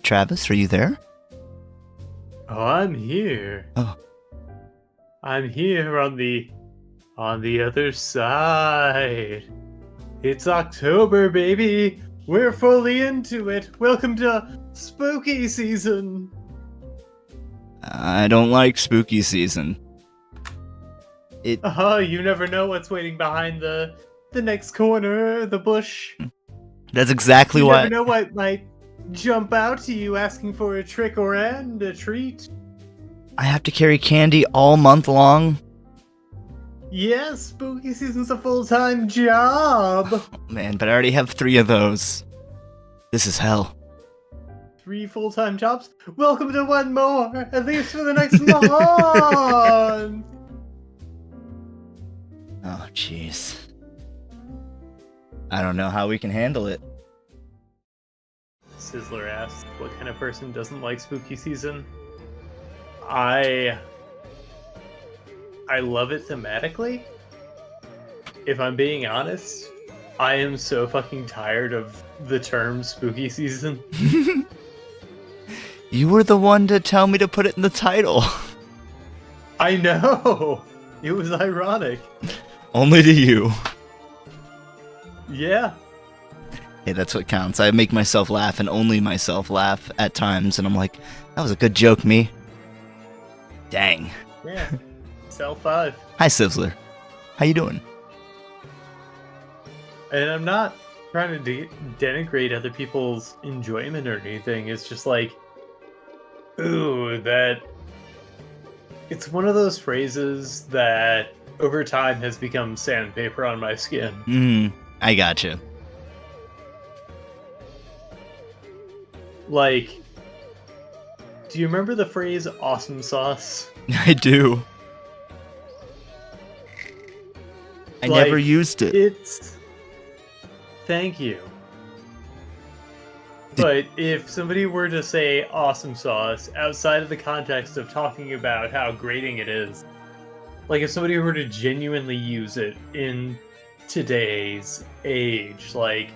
Travis, are you there? Oh, I'm here. Oh. I'm here on the other side. It's October, baby. We're fully into it. Welcome to spooky season. I don't like spooky season. Oh, you never know what's waiting behind the next corner, the bush. That's exactly You why. never know what might jump out to you asking for a trick or a treat. I have to carry candy all month long. Yes, spooky season's a full-time job. Oh, man, but I already have 3 of those. This is hell. 3 full-time jobs? Welcome to one more, at least for the next month! Oh, jeez. I don't know how we can handle it. Sizzler asks, what kind of person doesn't like spooky season? I love it thematically. If I'm being honest, I am so fucking tired of the term spooky season. You were the one to tell me to put it in the title. I know! It was ironic. Only to you. Yeah. Hey, that's what counts. I make myself laugh and only myself laugh at times, and I'm like, that was a good joke, me. Dang. Yeah. Cell 5. Hi, Sizzler. How you doing? And I'm not trying to denigrate other people's enjoyment or anything. It's just like, ooh, that... It's one of those phrases that over time has become sandpaper on my skin. I gotcha. Like, do you remember the phrase awesome sauce? I do. I Like, never used it. It's... Thank you. But if somebody were to say awesome sauce outside of the context of talking about how grating it is, like if somebody were to genuinely use it in today's age, like,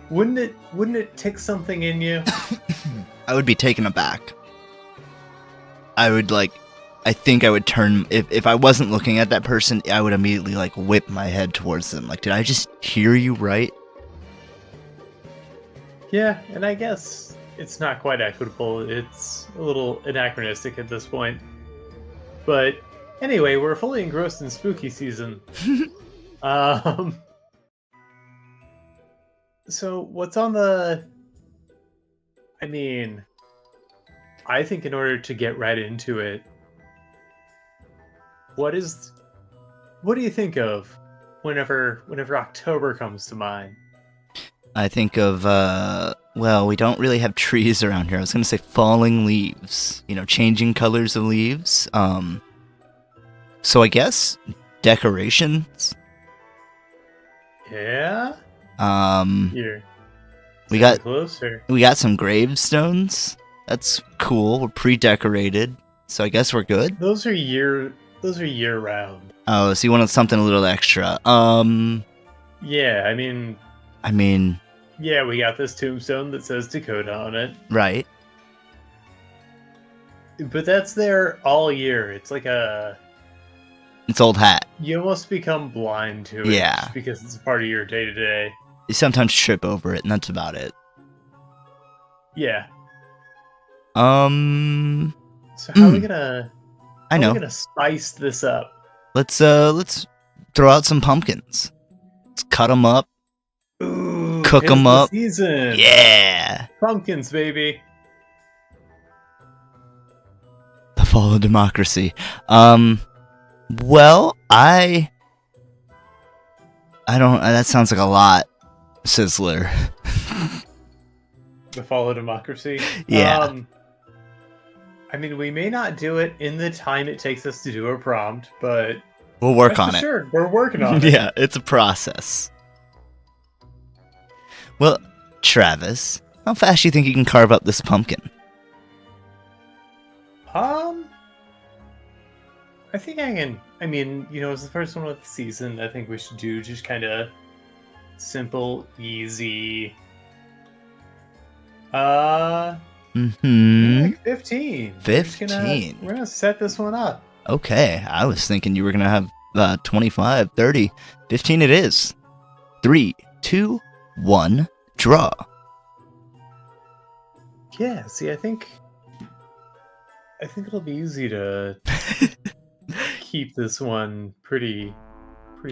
wouldn't it tick something in you? I would be taken aback. I think I would turn, if I wasn't looking at that person, I would immediately, whip my head towards them. Like, did I just hear you right? Yeah, and I guess it's not quite equitable. It's a little anachronistic at this point. But anyway, we're fully engrossed in spooky season. So what's on the... I mean, I think in order to get right into it, what do you think of whenever October comes to mind? I think of, well, we don't really have trees around here. I was going to say falling leaves. Changing colors of leaves. So I guess decorations. Yeah? Here. We got Closer. We got some gravestones. That's cool. We're pre-decorated, so I guess we're good. Those are year round. Oh, so you wanted something a little extra. Yeah, I mean, yeah, we got this tombstone that says Dakota on it. Right. But that's there all year. It's like It's old hat. you almost become blind to it. Yeah. Just because it's a part of your day-to-day. You sometimes trip over it, and that's about it. Yeah. So how are we gonna... I know. How are we gonna spice this up? Let's throw out some pumpkins. Let's cut them up. Ooh, Cook it's 'em the up. Season. Yeah. Pumpkins, baby. The fall of democracy. Well, I don't... That sounds like a lot, Sizzler. The fall of democracy. Yeah. I mean, we may not do it in the time it takes us to do a prompt, but We'll work on it. Sure, we're working on it. Yeah, it's a process. Well, Travis, how fast do you think you can carve up this pumpkin? I think I can. I mean, it's the first one with the season. I think we should do just kind of simple, easy. Mm-hmm. Like 15. 15. We're gonna set this one up. Okay, I was thinking you were gonna have 25, 30. 15 it is. 3, 2, 1, draw. Yeah, see, I think it'll be easy to keep this one pretty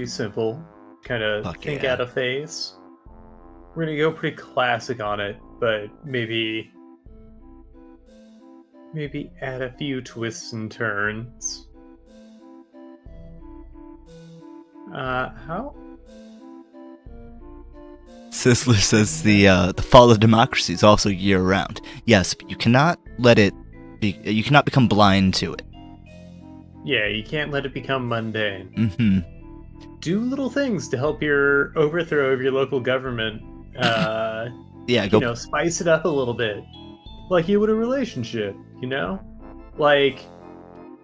simple. Kind of Fuck think yeah. out a face. We're gonna go pretty classic on it, but maybe add a few twists and turns. How? Sizzler says the fall of democracy is also year round. Yes, but you cannot let it be. You cannot become blind to it. Yeah, you can't let it become mundane. Mm-hmm. Do little things to help your overthrow of your local government. Yeah, go. Spice it up a little bit, like you would a relationship. Like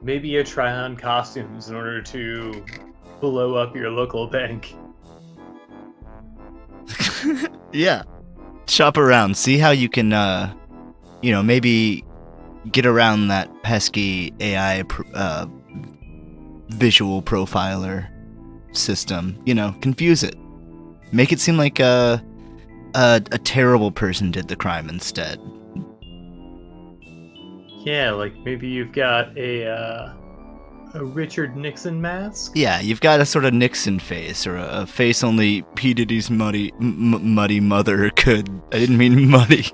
maybe you try on costumes in order to blow up your local bank. Yeah, shop around, see how you can, maybe get around that pesky AI visual profiler system. Confuse it, make it seem like a terrible person did the crime instead. Yeah, like maybe you've got a Richard Nixon mask. Yeah, you've got a sort of Nixon face, or a face only P. Diddy's muddy mother could. I didn't mean muddy.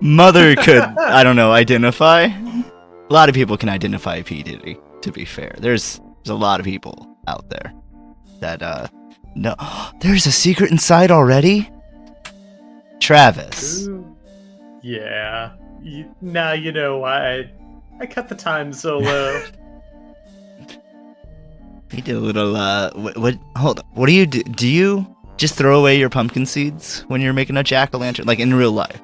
Mother could, I don't know, identify. A lot of people can identify P. Diddy, to be fair. There's a lot of people out there that, no. There's a secret inside already? Travis. Ooh. Yeah. Now you know why I cut the time so low. You did a little, hold on. What do you do? Do you just throw away your pumpkin seeds when you're making a jack-o'-lantern? Like in real life?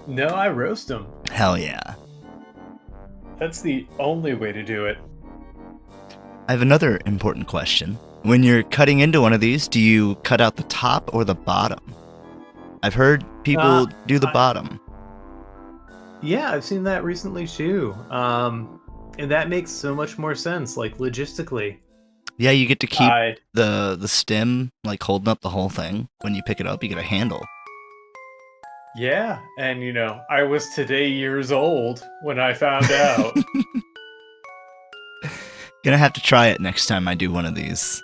No, I roast them. Hell yeah. That's the only way to do it. I have another important question. When you're cutting into one of these, do you cut out the top or the bottom? I've heard people do the bottom. Yeah, I've seen that recently too. And that makes so much more sense, like logistically. Yeah, you get to keep the stem, like holding up the whole thing. When you pick it up, you get a handle. Yeah, and I was today years old when I found out. Gonna have to try it next time I do one of these.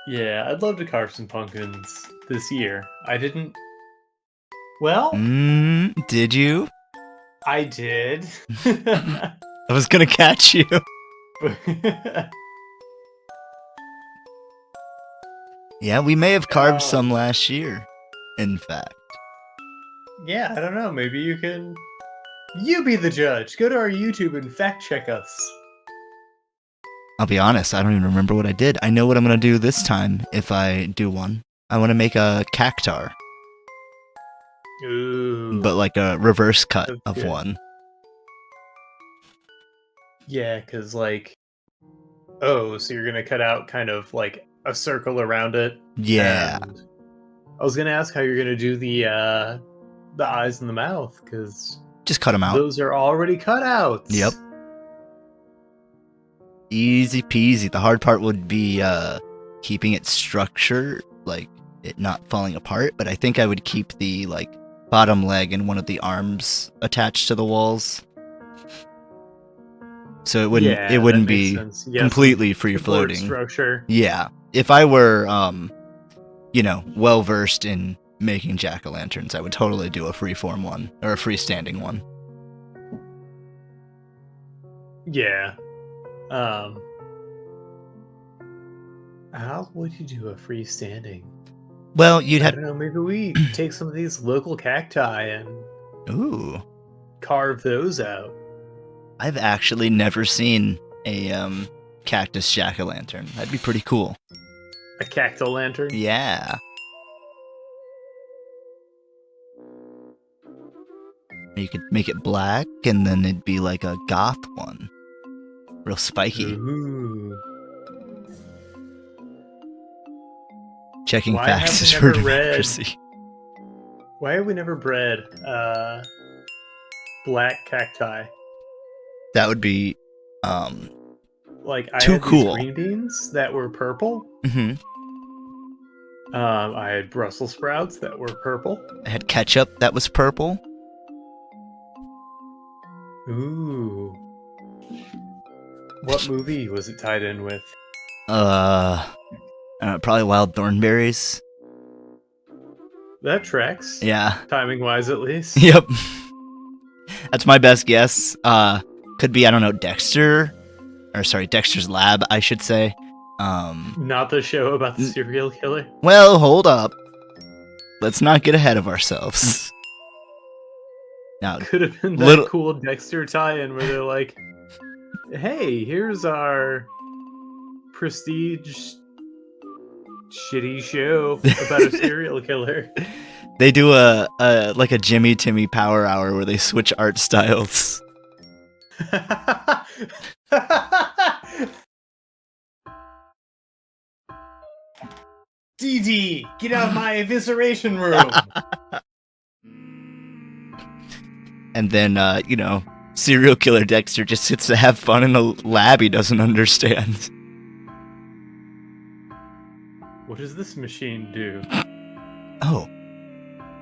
Yeah, I'd love to carve some pumpkins this year. I didn't. Well, did you? I did. I was gonna catch you. Yeah, we may have carved some last year, in fact. Yeah, I don't know. Maybe you be the judge. Go to our YouTube and fact check us. I'll be honest, I don't even remember what I did. I know what I'm gonna do this time if I do one. I want to make a cactar. Ooh. But like a reverse cut of one. Yeah, because so you're gonna cut out kind of like a circle around it. Yeah. And I was gonna ask how you're gonna do the eyes and the mouth, because just cut them out. Those are already cut out. Yep. Easy peasy. The hard part would be keeping its structure, like it not falling apart. But I think I would keep the bottom leg and one of the arms attached to the walls, so it wouldn't be completely free floating structure. Yeah, if I were well versed in making jack-o'-lanterns, I would totally do a freeform one or a freestanding one. Yeah. How would you do a freestanding? Well, you'd have. I don't know. Maybe we take some of these local cacti and carve those out. I've actually never seen a cactus jack-o'-lantern. That'd be pretty cool. A cacto lantern? Yeah. You could make it black, and then it'd be like a goth one. Real spiky. Ooh. Checking facts is for democracy. Why have we never bred black cacti? That would be um Like, I too had these cool. green beans that were purple. Mm-hmm. I had Brussels sprouts that were purple. I had ketchup that was purple. Ooh. What movie was it tied in with? Probably wild thornberries. That tracks. Yeah. Timing-wise, at least. Yep. That's my best guess. Could be, I don't know, Dexter's Lab, I should say. Not the show about the serial killer. Well, hold up. Let's not get ahead of ourselves. Now, Could have been that cool Dexter tie-in where they're like, hey, here's our prestige shitty show about a serial killer. They do a Jimmy Timmy Power Hour where they switch art styles. DD, get out of my evisceration room. And then, serial killer Dexter just gets to have fun in a lab he doesn't understand. What does this machine do? Oh,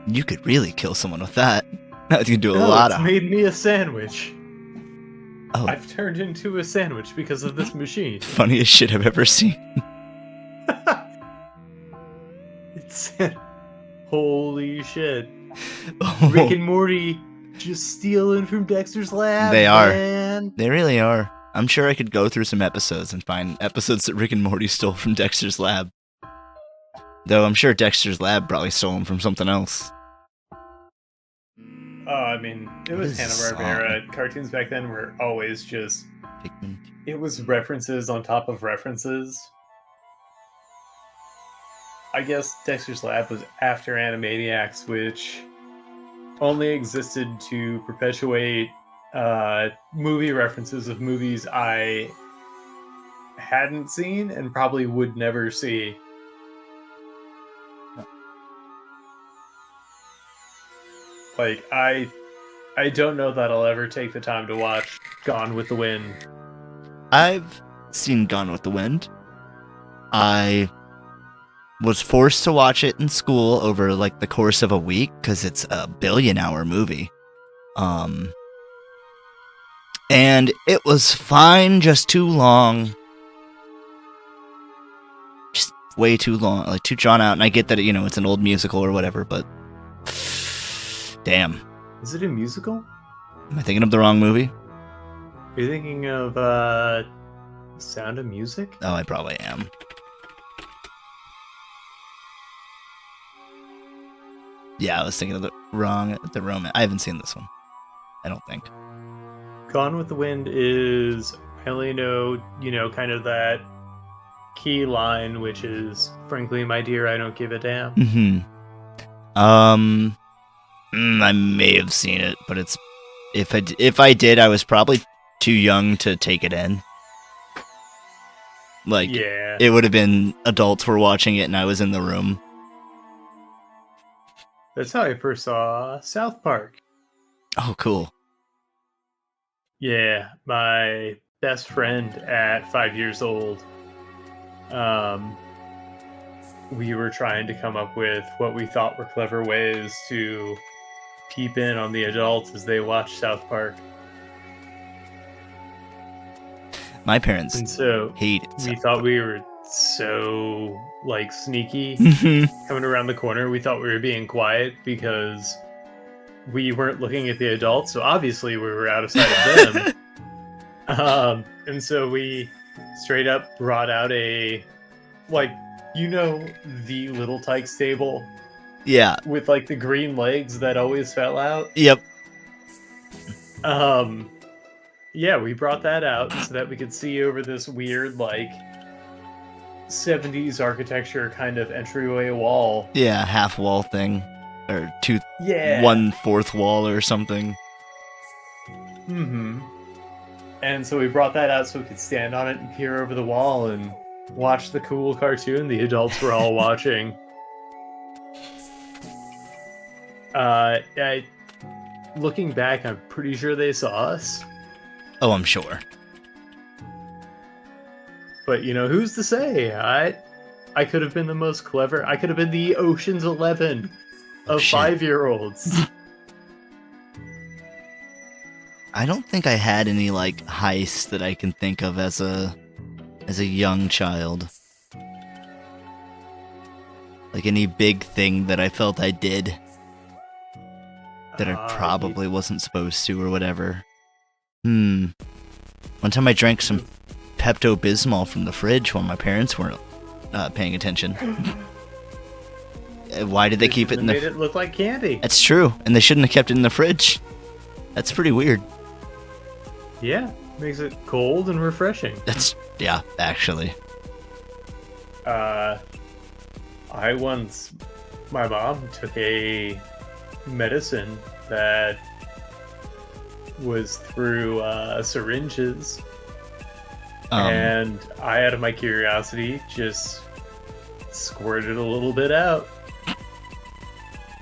you could really kill someone with that. That can do a lot it's of. made me a sandwich. Oh, I've turned into a sandwich because of this machine. Funniest shit I've ever seen. It's holy shit. Oh. Rick and Morty just stealing from Dexter's lab. They are. Man. They really are. I'm sure I could go through some episodes and find episodes that Rick and Morty stole from Dexter's lab. Though I'm sure Dexter's lab probably stole them from something else. Oh, I mean, it was Hanna-Barbera. Cartoons back then were always just... Pikmin. It was references on top of references. I guess Dexter's Lab was after Animaniacs, which only existed to perpetuate movie references of movies I hadn't seen and probably would never see. Like, I don't know that I'll ever take the time to watch Gone with the Wind. I've seen Gone with the Wind. I was forced to watch it in school over like the course of a week because it's a billion-hour movie. And it was fine, just too long. Just way too long, like too drawn out. And I get that, it's an old musical or whatever, but damn. Is it a musical? Am I thinking of the wrong movie? Are you thinking of Sound of Music? Oh, I probably am. Yeah, I was thinking of the romance. I haven't seen this one. I don't think. Gone with the Wind is, I only know, kind of that key line, which is, frankly, my dear, I don't give a damn. Mm-hmm. I may have seen it, but it's if I did, I was probably too young to take it in. Like, yeah, it would have been adults were watching it, and I was in the room. That's how I first saw South Park. Oh, cool. Yeah, my best friend at 5 years old. We were trying to come up with what we thought were clever ways to peep in on the adults as they watch South Park. My parents We hated thought we were so sneaky coming around the corner. We thought we were being quiet because we weren't looking at the adults, so obviously we were out of sight of them. And so we straight up brought out a the Little Tykes table. Yeah. With the green legs that always fell out. Yep. Yeah, we brought that out so that we could see over this weird 70s architecture kind of entryway wall. Yeah, half wall thing. Or 1/4 wall or something. Mm-hmm. And so we brought that out so we could stand on it and peer over the wall and watch the cool cartoon the adults were all watching. Looking back, I'm pretty sure they saw us. Oh, I'm sure. But, who's to say? I could have been the most clever. I could have been the Ocean's 11 Oh, of shit. 5-year-olds. I don't think I had any, like, heists that I can think of as a young child. Like, any big thing that I felt I did that I probably wasn't supposed to or whatever. One time I drank some Pepto-Bismol from the fridge while my parents weren't paying attention. Why did they keep it in the... made it look like candy. That's true, and they shouldn't have kept it in the fridge. That's pretty weird. Yeah, makes it cold and refreshing. Yeah, actually. My mom took a medicine that was through syringes, and I, out of my curiosity, just squirted a little bit out.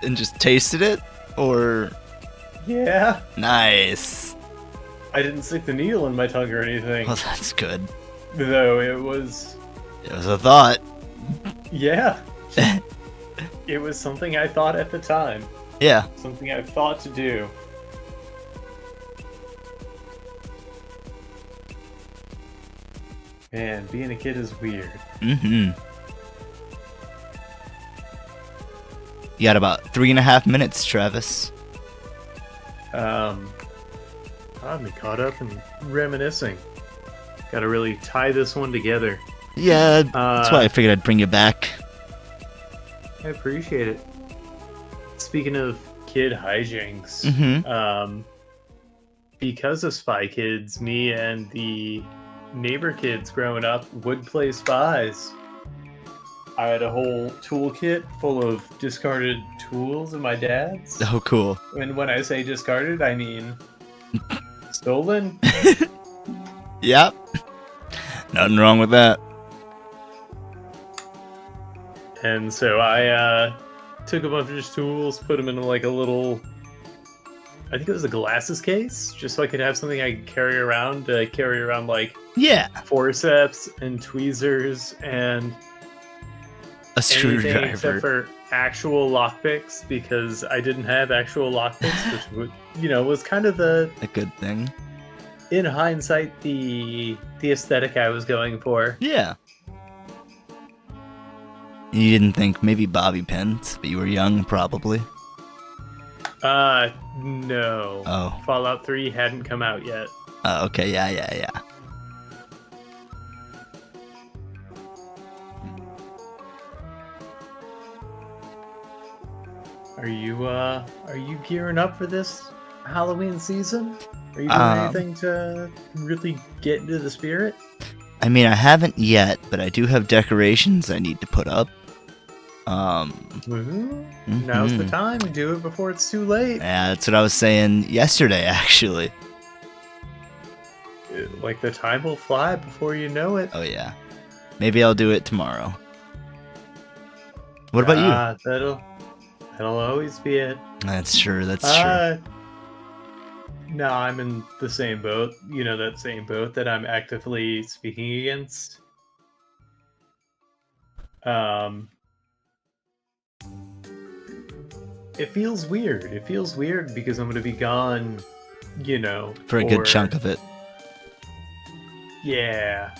And just tasted it? Or... Yeah. Nice. I didn't stick the needle in my tongue or anything. Well, that's good. Though it was... It was a thought. Yeah. It was something I thought at the time. Yeah. Something I thought to do. Man, being a kid is weird. Mm-hmm. You got about 3.5 minutes, Travis. I'm caught up and reminiscing. Gotta really tie this one together. Yeah, that's why I figured I'd bring you back. I appreciate it. Speaking of kid hijinks, because of Spy Kids, me and the neighbor kids growing up would play spies. I had a whole toolkit full of discarded tools of my dad's. Oh, cool. And when I say discarded, I mean stolen. Yep. Nothing wrong with that. And so I took a bunch of his tools, put them in like a little, I think it was a glasses case, just so I could have something I could carry around like forceps and tweezers and a screwdriver. anything except for actual lockpicks, because I didn't have actual lockpicks, which was kind of a good thing. In hindsight, the aesthetic I was going for. Yeah. You didn't think maybe bobby pins, but you were young, probably. No. Oh. Fallout 3 hadn't come out yet. Oh, okay, yeah. Are you gearing up for this Halloween season? Are you doing anything to really get into the spirit? I mean, I haven't yet, but I do have decorations I need to put up. Now's the time to do it before it's too late. Yeah, that's what I was saying yesterday, actually. Like, the time will fly before you know it. Oh, yeah. Maybe I'll do it tomorrow. What about you? That'll always be it. That's true, that's true. No, I'm in the same boat. You know, that same boat that I'm actively speaking against. It feels weird. It feels weird because I'm going to be gone, for a good chunk of it. Yeah.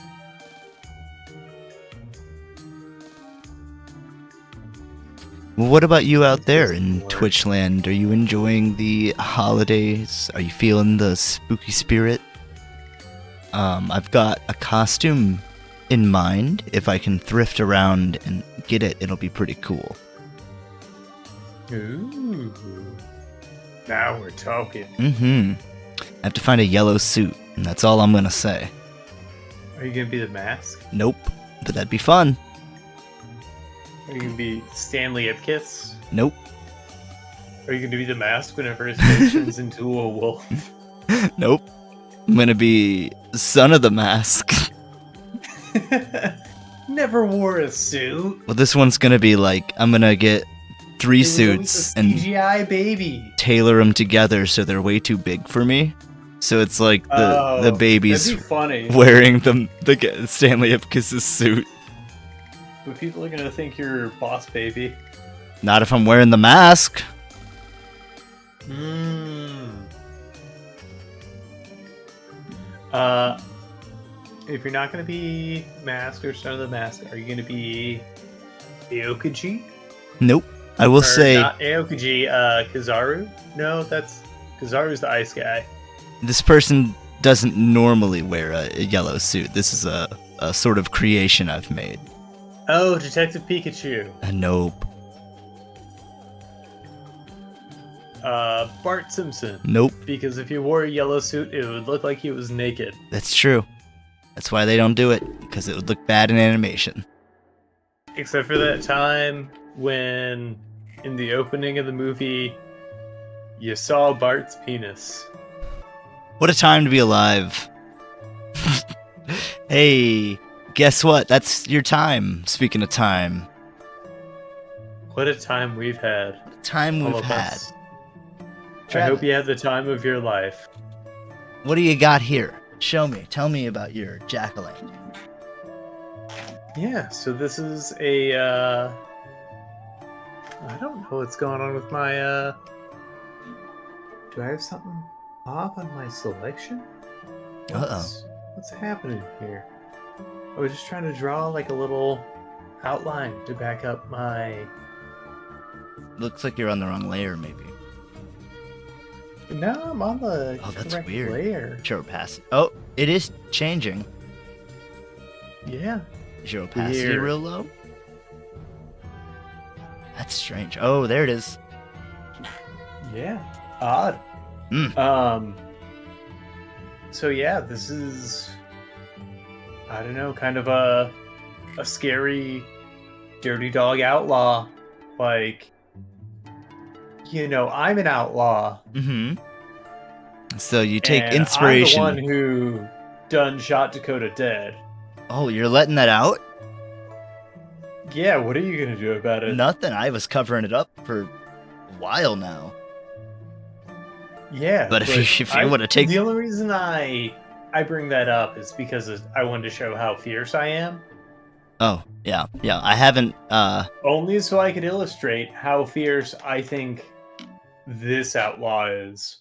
Well, what about you out there in Twitchland? Are you enjoying the holidays? Are you feeling the spooky spirit? I've got a costume in mind. If I can thrift around and get it, it'll be pretty cool. Ooh. Now we're talking. I have to find a yellow suit, and that's all I'm gonna say. Are you gonna be the mask? Nope, but that'd be fun. Are you gonna be Stanley Ipkiss? Nope. Are you gonna be the mask whenever his face turns into a wolf? Nope. I'm gonna be Son of the Mask. Never wore a suit. Well, this one's gonna be like, I'm gonna get three It was always suits a and CGI baby. tailor them together so they're way too big for me. So it's like the Oh, baby's that'd be funny. wearing the Stanley Ipkiss' suit. But people are gonna think you're Boss Baby. Not if I'm wearing the mask. If you're not gonna be Mask or Son of the Mask, are you gonna be Aokuji? Nope. I will Or say not Aokuji, Kizaru? No, that's Kizaru's the ice guy. this person doesn't normally wear a yellow suit. This is a sort of creation I've made. Oh, Detective Pikachu. Nope. Bart Simpson. Nope. Because if he wore a yellow suit, it would look like he was naked. That's true. That's why they don't do it, because it would look bad in animation. Except for that time when, in the opening of the movie, you saw Bart's penis. What a time to be alive. Hey, guess what? That's your time. Speaking of time. What a time we've had. Time all we've of had. us. I hope you had the time of your life. What do you got here? Show me. Tell me about your jack-o'-lantern. Yeah, so this is a, I don't know what's going on with my, do I have something off on my selection? What's happening here? I was just trying to draw like a little outline to back up my... Looks like you're on the wrong layer, maybe. No, I'm on the that's correct weird. layer. Is your opacity... Oh, it is changing. Yeah. Is your opacity Weird. real low? That's strange. Oh, there it is. Yeah. Odd. So yeah, this is, I don't know, kind of a scary dirty dog outlaw. Like, you know, I'm an outlaw. Mm-hmm. So you take and inspiration. I'm the one who done shot Dakota dead. Oh, you're letting that out? Yeah, what are you gonna do about it? Nothing. I was covering it up for a while now. Yeah, But if you want to take... The only reason I bring that up is because I wanted to show how fierce I am. Oh, yeah. Yeah, I haven't... Only so I could illustrate how fierce I think this outlaw is.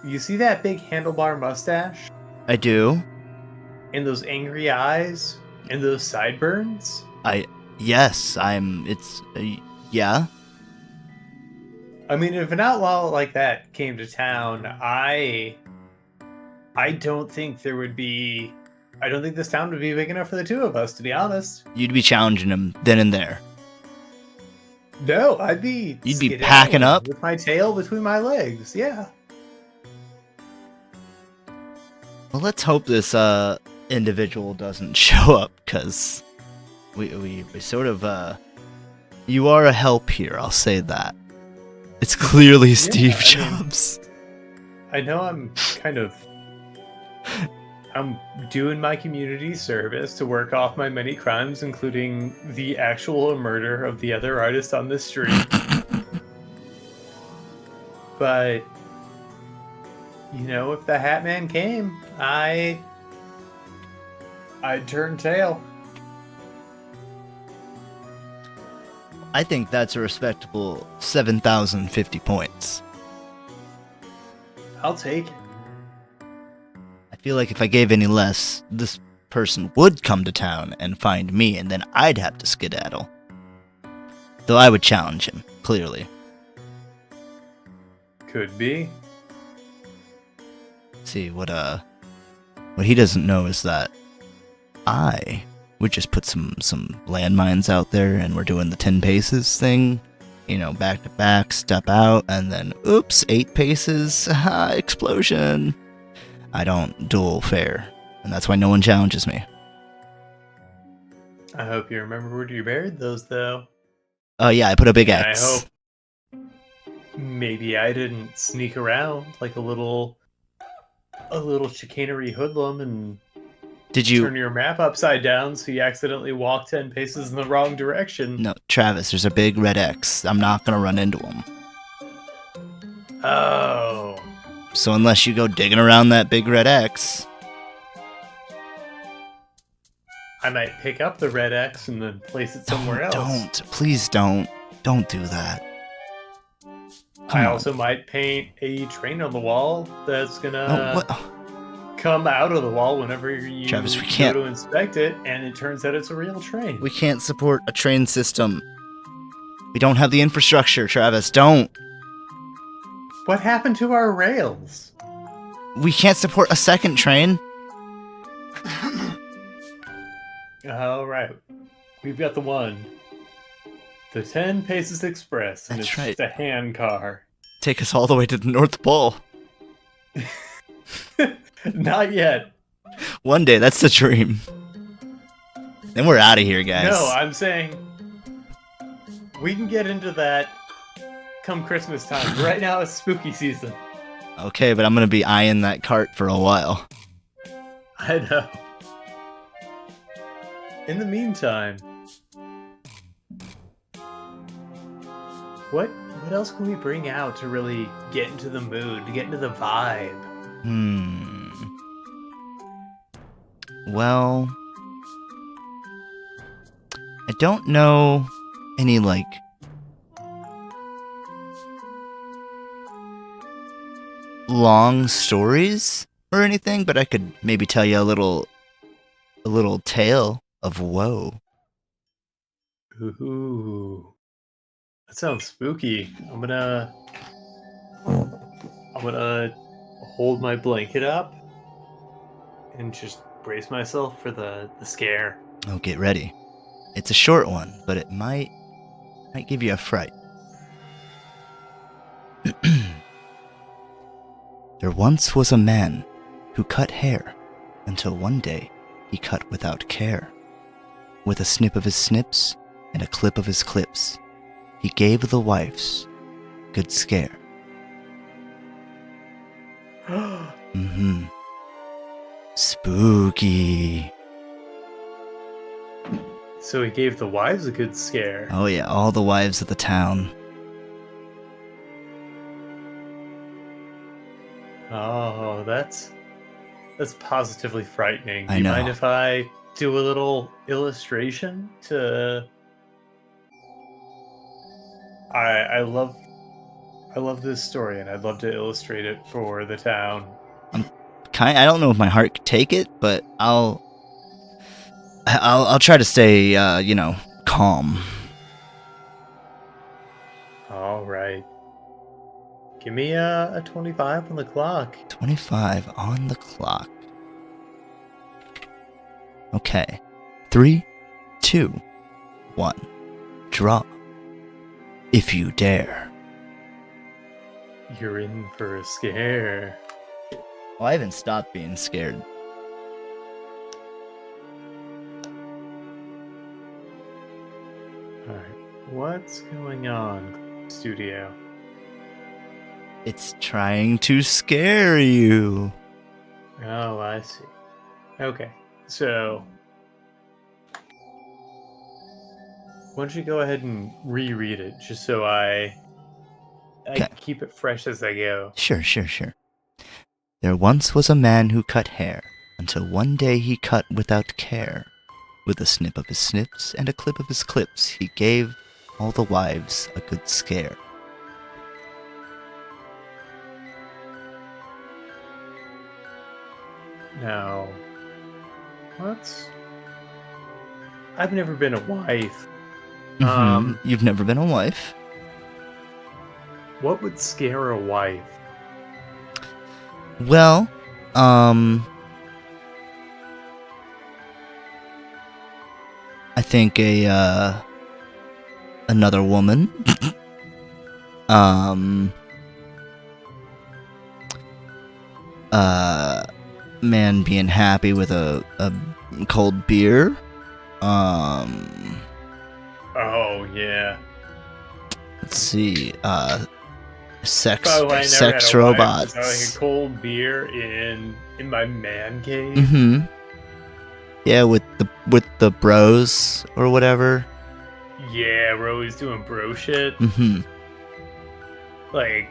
You see that big handlebar mustache? I do. And those angry eyes? And those sideburns? Yes, it's... yeah. I mean, if an outlaw like that came to town, I don't think there would be... I don't think this town would be big enough for the two of us, to be honest. You'd be challenging him then and there. No, I'd be... You'd be packing up? with my tail between my legs, yeah. Well, let's hope this individual doesn't show up, because we sort of... You are a help here, I'll say that. It's clearly Steve Jobs. I know I'm kind of... I'm doing my community service to work off my many crimes, including the actual murder of the other artist on the street. But, you know, if the Hat Man came, I'd turn tail. I think that's a respectable 7,050 points. I'll take it. I feel like if I gave any less, this person would come to town and find me, and then I'd have to skedaddle. Though I would challenge him, clearly. Could be. See, what he doesn't know is that I would just put some landmines out there, and we're doing the 10 paces thing. You know, back to back, step out, and then, oops, 8 paces, explosion. I don't duel fair, and that's why no one challenges me. I hope you remember where you buried those, though. Oh yeah, I put a big And X. I hope maybe I didn't sneak around like a little chicanery hoodlum and Did you? turn your map upside down so you accidentally walk 10 paces in the wrong direction. No, Travis. There's a big red X. I'm not gonna run into him. Oh. So unless you go digging around that big red X, I might pick up the red X and then place it somewhere else. Please don't do that. I also might paint a train on the wall that's gonna come out of the wall whenever you Travis, we go can't. to inspect it, and it turns out it's a real train. We can't support a train system. We don't have the infrastructure, Travis. Don't. What happened to our rails? We can't support a second train. All right, we've got the one. The 10 Paces Express, and That's it's right. just a hand car. Take us all the way to the North Pole. Not yet. One day, that's the dream. Then we're out of here, guys. No, I'm saying we can get into that come Christmas time. Right now it's spooky season. Okay, but I'm gonna be eyeing that cart for a while. I know. In the meantime, what else can we bring out to really get into the mood, to get into the vibe? Well, I don't know any, like, long stories or anything, but I could maybe tell you a little tale of woe. Ooh. That sounds spooky. I'm gonna hold my blanket up and just brace myself for the scare. Oh, get ready. It's a short one, but it might give you a fright. There once was a man who cut hair until one day he cut without care. With a snip of his snips and a clip of his clips, he gave the wives good scare. Spooky. So he gave the wives a good scare. Oh yeah, all the wives of the town. Oh, that's positively frightening. Do I you know. mind if I do a little illustration to? I love this story, and I'd love to illustrate it for the town. I don't know if my heart could take it, but I'll try to stay, calm. All right. Give me a 25 on the clock. 25 on the clock. Okay. 3, 2, 1. Draw. If you dare. You're in for a scare. Oh, I haven't stopped being scared. All right. What's going on, studio? It's trying to scare you. Oh, I see. Okay, so why don't you go ahead and reread it, just so I Okay. keep it fresh as I go. Sure. There once was a man who cut hair, until one day he cut without care. With a snip of his snips and a clip of his clips, he gave all the wives a good scare. Now, I've never been a wife. You've never been a wife? What would scare a wife? Well, I think another woman. Man being happy with a cold beer. Oh yeah. Let's see. Sex By the way, I never sex had a wife, robots. so like a cold beer in my man cave. Yeah, with the bros or whatever. Yeah, we're always doing bro shit. Mm-hmm. Like,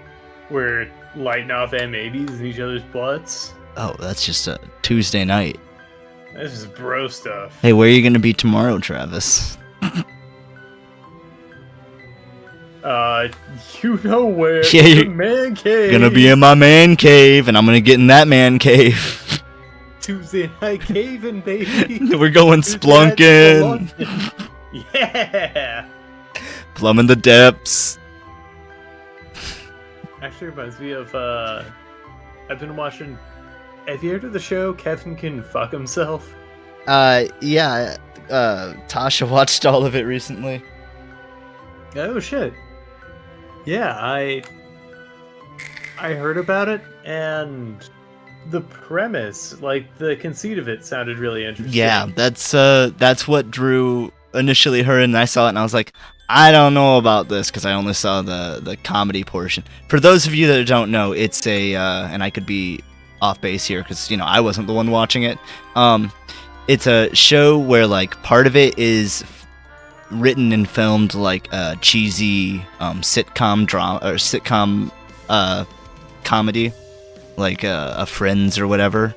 we're lighting off M80s in each other's butts. Oh, that's just a Tuesday night. This is bro stuff. Hey, where are you gonna be tomorrow, Travis? You know where? Yeah, The you're man cave. Gonna be in my man cave, and I'm gonna get in that man cave. Tuesday night caving, baby. We're going splunking. Yeah. Plumbing the depths. Actually reminds me of I've been watching. Have you heard of the show Kevin Can Fuck Himself? Yeah. Tasha watched all of it recently. Oh shit. Yeah, I heard about it, and the premise, like the conceit of it, sounded really interesting. Yeah, that's what drew initially her, and I saw it, and I was like, I don't know about this because I only saw the comedy portion. For those of you that don't know, it's a and I could be off base here because I wasn't the one watching it. It's a show where like part of it is written and filmed like a cheesy sitcom drama or sitcom comedy, like a Friends or whatever,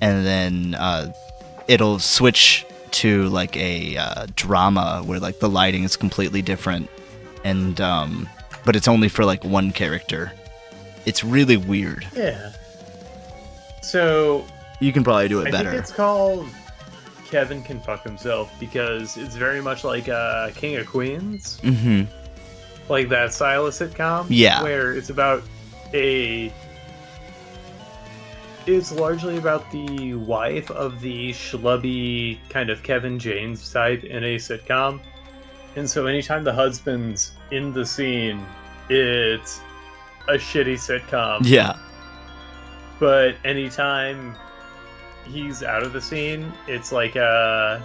and then it'll switch to like a drama where like the lighting is completely different, and but it's only for like one character. It's really weird. Yeah. So You can probably do it better. I think it's called Kevin Can Fuck Himself because it's very much like King of Queens. Mm-hmm. Like that style of sitcom. Yeah. Where it's about it's largely about the wife of the schlubby kind of Kevin James type in a sitcom. And so anytime the husband's in the scene, it's a shitty sitcom. Yeah. But anytime he's out of the scene, it's like a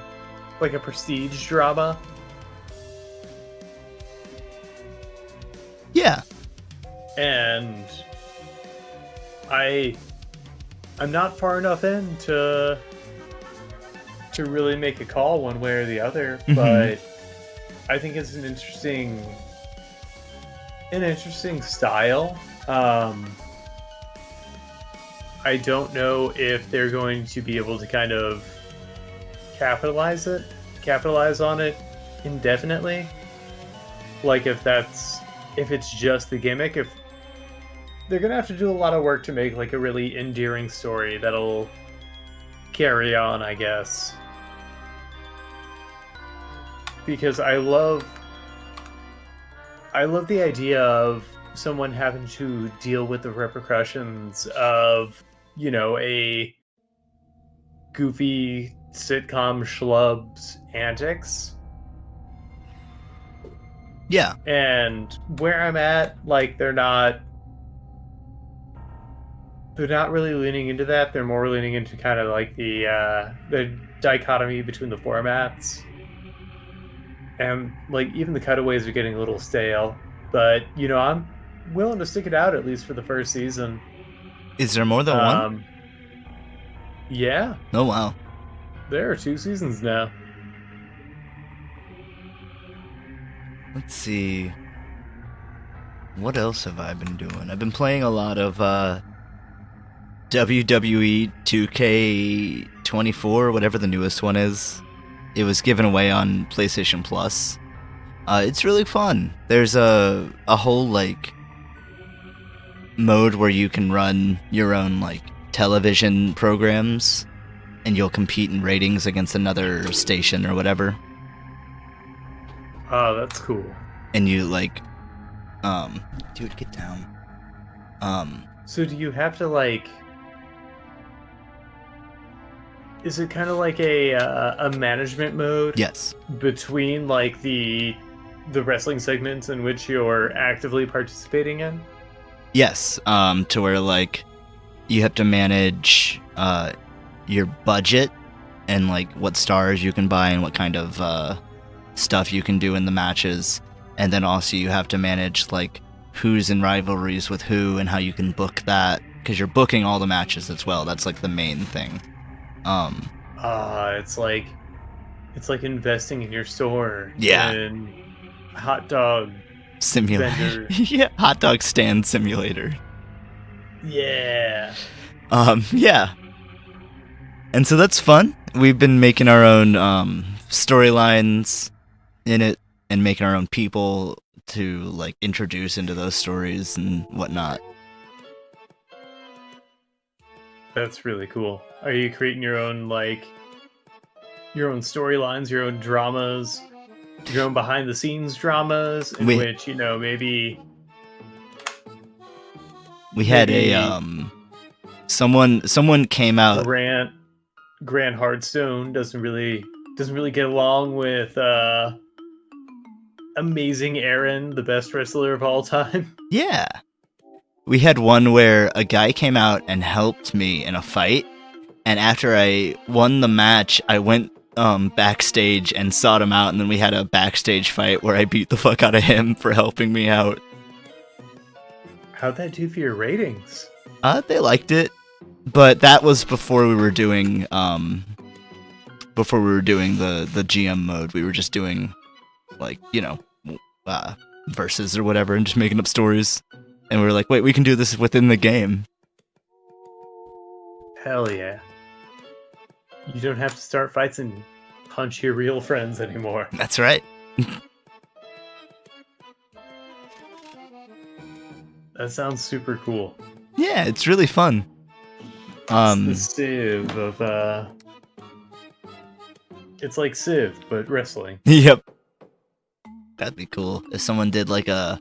prestige drama. Yeah. And I'm not far enough in to really make a call one way or the other, but I think it's an interesting style. I don't know if they're going to be able to kind of capitalize on it indefinitely. Like if it's just the gimmick, if they're gonna have to do a lot of work to make like a really endearing story that'll carry on, I guess. Because I love the idea of someone having to deal with the repercussions of, a goofy sitcom schlub's antics. Yeah. And where I'm at, like they're not really leaning into that. They're more leaning into kind of like the dichotomy between the formats. And like even the cutaways are getting a little stale. But I'm willing to stick it out at least for the first season. Is there more than one? Yeah. Oh wow. There are 2 seasons now. Let's see. What else have I been doing? I've been playing a lot of WWE 2K24, whatever the newest one is. It was given away on PlayStation Plus. It's really fun. There's a whole like mode where you can run your own like television programs, and you'll compete in ratings against another station or whatever. Oh, that's cool. And you like, dude, get down. So do you have to like? Is it kind of like a management mode? Yes. Between like the wrestling segments in which you're actively participating in? Yes. To where like you have to manage your budget and like what stars you can buy and what kind of stuff you can do in the matches, and then also you have to manage like who's in rivalries with who and how you can book that, because you're booking all the matches as well. That's like the main thing. It's like investing in your store. Yeah. And hot dog Simulator. vendor. Yeah, hot dog stand simulator. Yeah. Yeah. And so that's fun. We've been making our own storylines in it and making our own people to like introduce into those stories and whatnot. That's really cool. Are you creating your own storylines, your own dramas, your own behind the scenes dramas in We which, maybe we had maybe someone came out. Grant Hardstone doesn't really get along with Amazing Aaron, the best wrestler of all time. Yeah. We had one where a guy came out and helped me in a fight, and after I won the match, I went backstage and sought him out, and then we had a backstage fight where I beat the fuck out of him for helping me out. How'd that do for your ratings? They liked it, but that was before we were doing the GM mode. We were just doing verses or whatever and just making up stories. And we were like, wait, we can do this within the game. Hell yeah. You don't have to start fights and punch your real friends anymore. That's right. That sounds super cool. Yeah, it's really fun. It's the Civ of it's like Civ, but wrestling. Yep. That'd be cool if someone did like a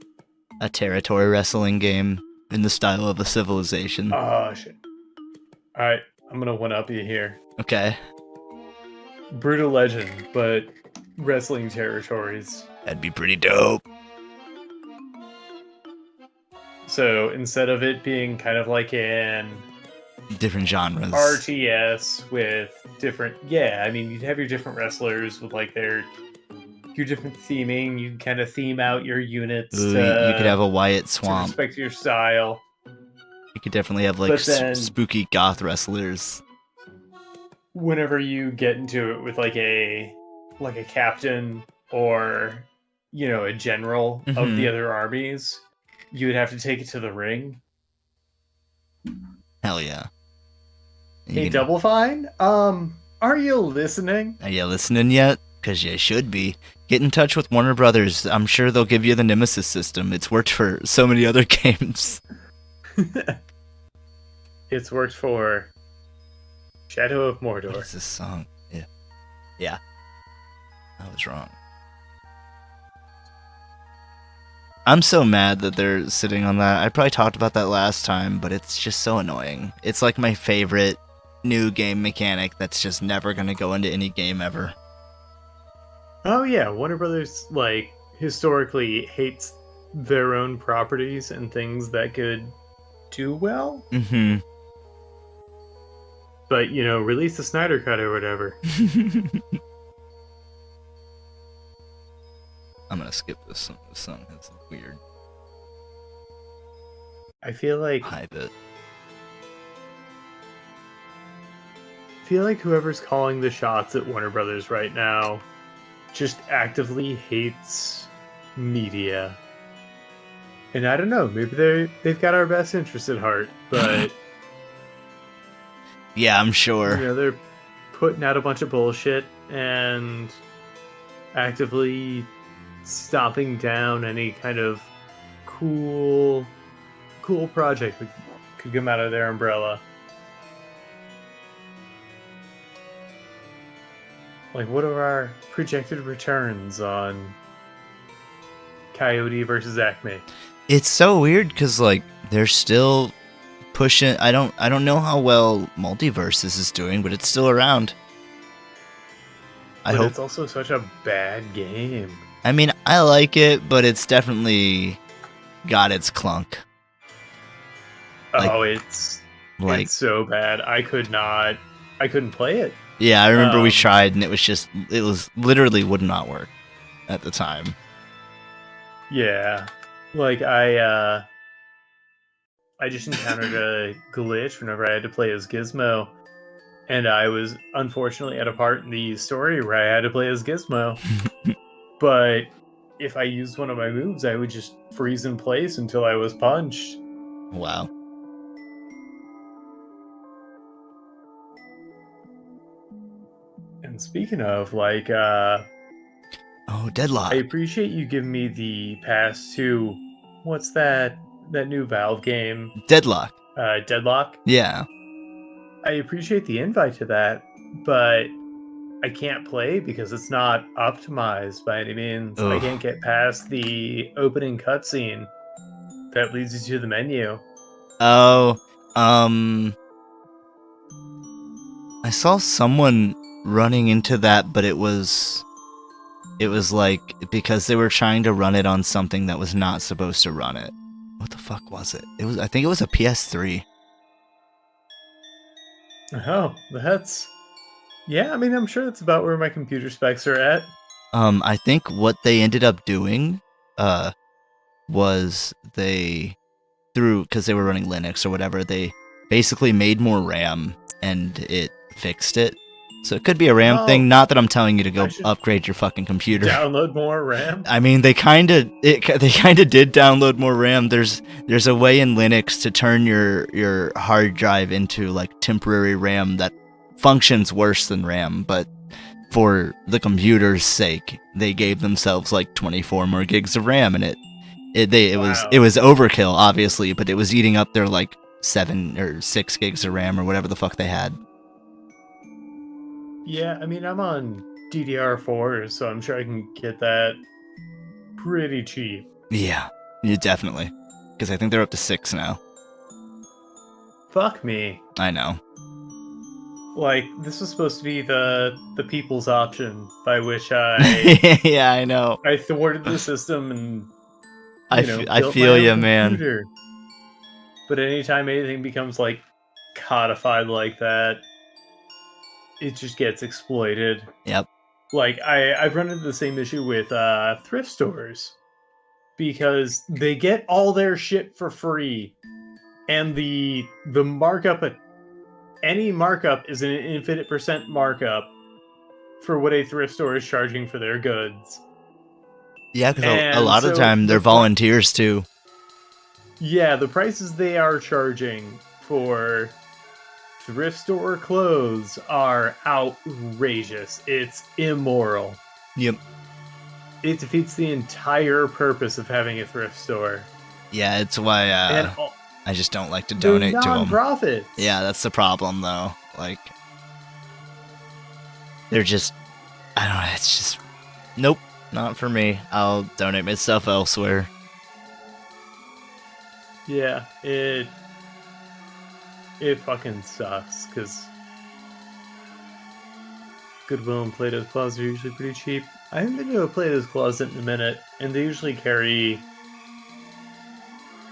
territory wrestling game in the style of a Civilization. Oh shit. Alright, I'm gonna one up you here. Okay. Brutal Legend, but wrestling territories. That'd be pretty dope. So instead of it being kind of like an Different genres. RTS with different, you'd have your different wrestlers with like your different theming. You can kind of theme out your units. Ooh, you could have a Wyatt to Swamp. respect your style. You could definitely have like spooky goth wrestlers. Whenever you get into it with like a captain or a general of the other armies, you would have to take it to the ring. Hell yeah. Hey, Double Fine, are you listening? Are you listening yet? Because you should be. Get in touch with Warner Brothers. I'm sure they'll give you the Nemesis system. It's worked for so many other games. It's worked for Shadow of Mordor. What's this song? Yeah. I was wrong. I'm so mad that they're sitting on that. I probably talked about that last time, but it's just so annoying. It's like my favorite new game mechanic that's just never going to go into any game ever. Oh yeah, Warner Brothers historically hates their own properties and things that could do well. Mm-hmm. But release the Snyder Cut or whatever. I'm gonna skip this song. This song is weird. I feel like Hype it. Whoever's calling the shots at Warner Brothers right now just actively hates media. And I don't know, maybe they've got our best interest at heart, but yeah, I'm sure. They're putting out a bunch of bullshit and actively stomping down any kind of cool project that could come out of their umbrella. Like, what are our projected returns on Coyote versus Acme? It's so weird because they're still pushing. I don't know how well Multiverses is doing, but it's still around. I hope it's also such a bad game. I mean, I like it, but it's definitely got its clunk. It's so bad. I couldn't play it. Yeah, I remember we tried, and it was literally would not work at the time. Yeah, I just encountered a glitch whenever I had to play as Gizmo, And I was unfortunately at a part in the story where I had to play as Gizmo. But if I used one of my moves, I would just freeze in place until I was punched. Wow. And speaking of, like, Oh, I Deadlock. appreciate you giving me the pass to what's that new Valve game? Deadlock. Deadlock. Yeah. I appreciate the invite to that, but I can't play because it's not optimized by any means. I Ugh. can't get past the opening cutscene that leads you to the menu. Oh, I saw someone running into that, but it was like because they were trying to run it on something that was not supposed to run it. What the fuck was it? I think it was a PS3. Oh, that's yeah. I mean, I'm sure that's about where my computer specs are at. I think what they ended up doing, was they because they were running Linux or whatever, they basically made more RAM and it fixed it. So it could be a RAM Well, thing. Not that I'm telling you to I go should upgrade your fucking computer. download more RAM. I mean, they kind of did download more RAM. There's a way in Linux to turn your hard drive into like temporary RAM that functions worse than RAM, but for the computer's sake, they gave themselves like 24 more gigs of RAM, and it was Wow. overkill, obviously, but it was eating up their like 7 or 6 gigs of RAM or whatever the fuck they had. Yeah, I mean, I'm on DDR4, so I'm sure I can get that pretty cheap. Yeah, definitely, because I think they're up to 6 now. Fuck me. I know. Like, this was supposed to be the people's option by which I Yeah, I know. I thwarted the system and I built my feel own ya, man. computer. But anytime anything becomes like codified like that, it just gets exploited. Yep. Like I've run into the same issue with thrift stores because they get all their shit for free, and the markup at any markup is an infinite percent markup for what a thrift store is charging for their goods. Yeah, because a And lot of the so time they're volunteers too. yeah, the prices they are charging for thrift store clothes are outrageous. It's immoral. Yep. It defeats the entire purpose of having a thrift store. Yeah, it's why And I just don't like to they're donate to them. non-profits. Yeah, that's the problem though. Like, they're just, I don't know. It's just, nope, not for me. I'll donate my stuff elsewhere. Yeah, it fucking sucks because Goodwill and Plato's Closet are usually pretty cheap. I haven't been to a Plato's Closet in a minute, and they usually carry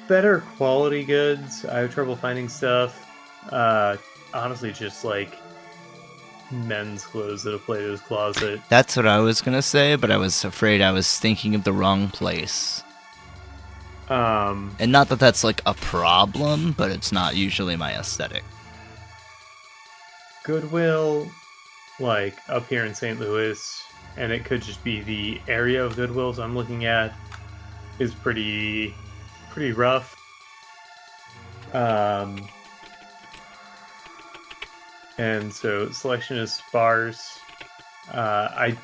better quality goods. I have trouble finding stuff. Honestly, just like men's clothes at a Plato's Closet. That's what I was gonna say, but I was afraid I was thinking of the wrong place. And not that that's like a problem, but it's not usually my aesthetic. Goodwill, like up here in St. Louis, and it could just be the area of Goodwills I'm looking at, is pretty rough. And so selection is sparse. I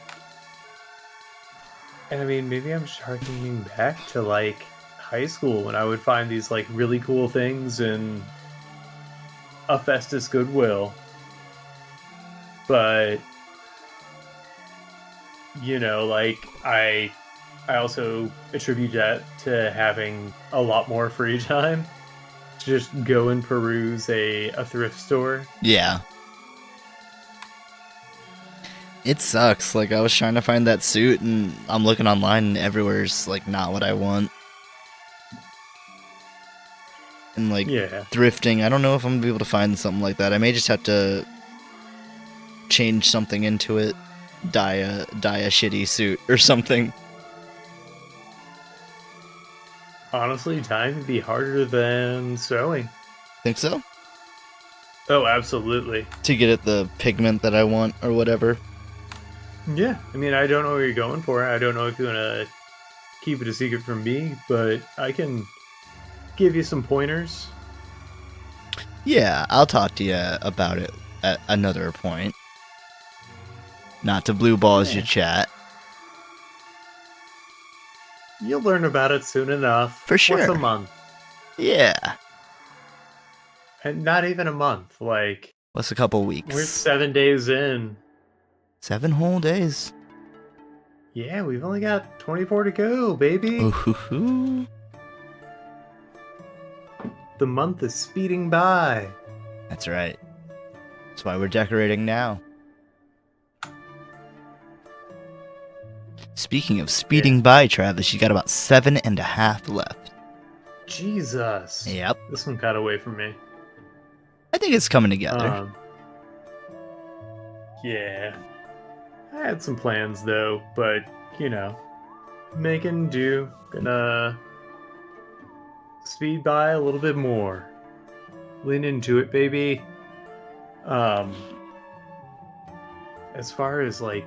mean, maybe I'm just harkening back to like high school when I would find these like really cool things in a Festus Goodwill. But like I also attribute that to having a lot more free time to just go and peruse a thrift store. Yeah. It sucks. Like, I was trying to find that suit, and I'm looking online, and everywhere's, like, not what I want. And, like, Yeah. thrifting, I don't know if I'm gonna be able to find something like that. I may just have to change something into it. Dye a shitty suit or something. Honestly, dyeing would be harder than sewing. Think so? Oh, absolutely. to get at the pigment that I want or whatever. Yeah, I mean, I don't know what you're going for. I don't know if you want to keep it a secret from me, but I can give you some pointers. Yeah, I'll talk to you about it at another point. Not to blue balls your chat. You'll learn about it soon enough. For sure. What's a month? Yeah. And not even a month. Like, What's a couple weeks? we're 7 days in. 7 whole days. Yeah, we've only got 24 to go, baby. Ooh-hoo-hoo. The month is speeding by. That's right. That's why we're decorating now. Speaking of speeding by, Travis, you got about 7.5 left. Jesus. Yep. This one got away from me. I think it's coming together. Yeah. I had some plans though, but you know, making do. Gonna speed by a little bit more. Lean into it, baby. As far as like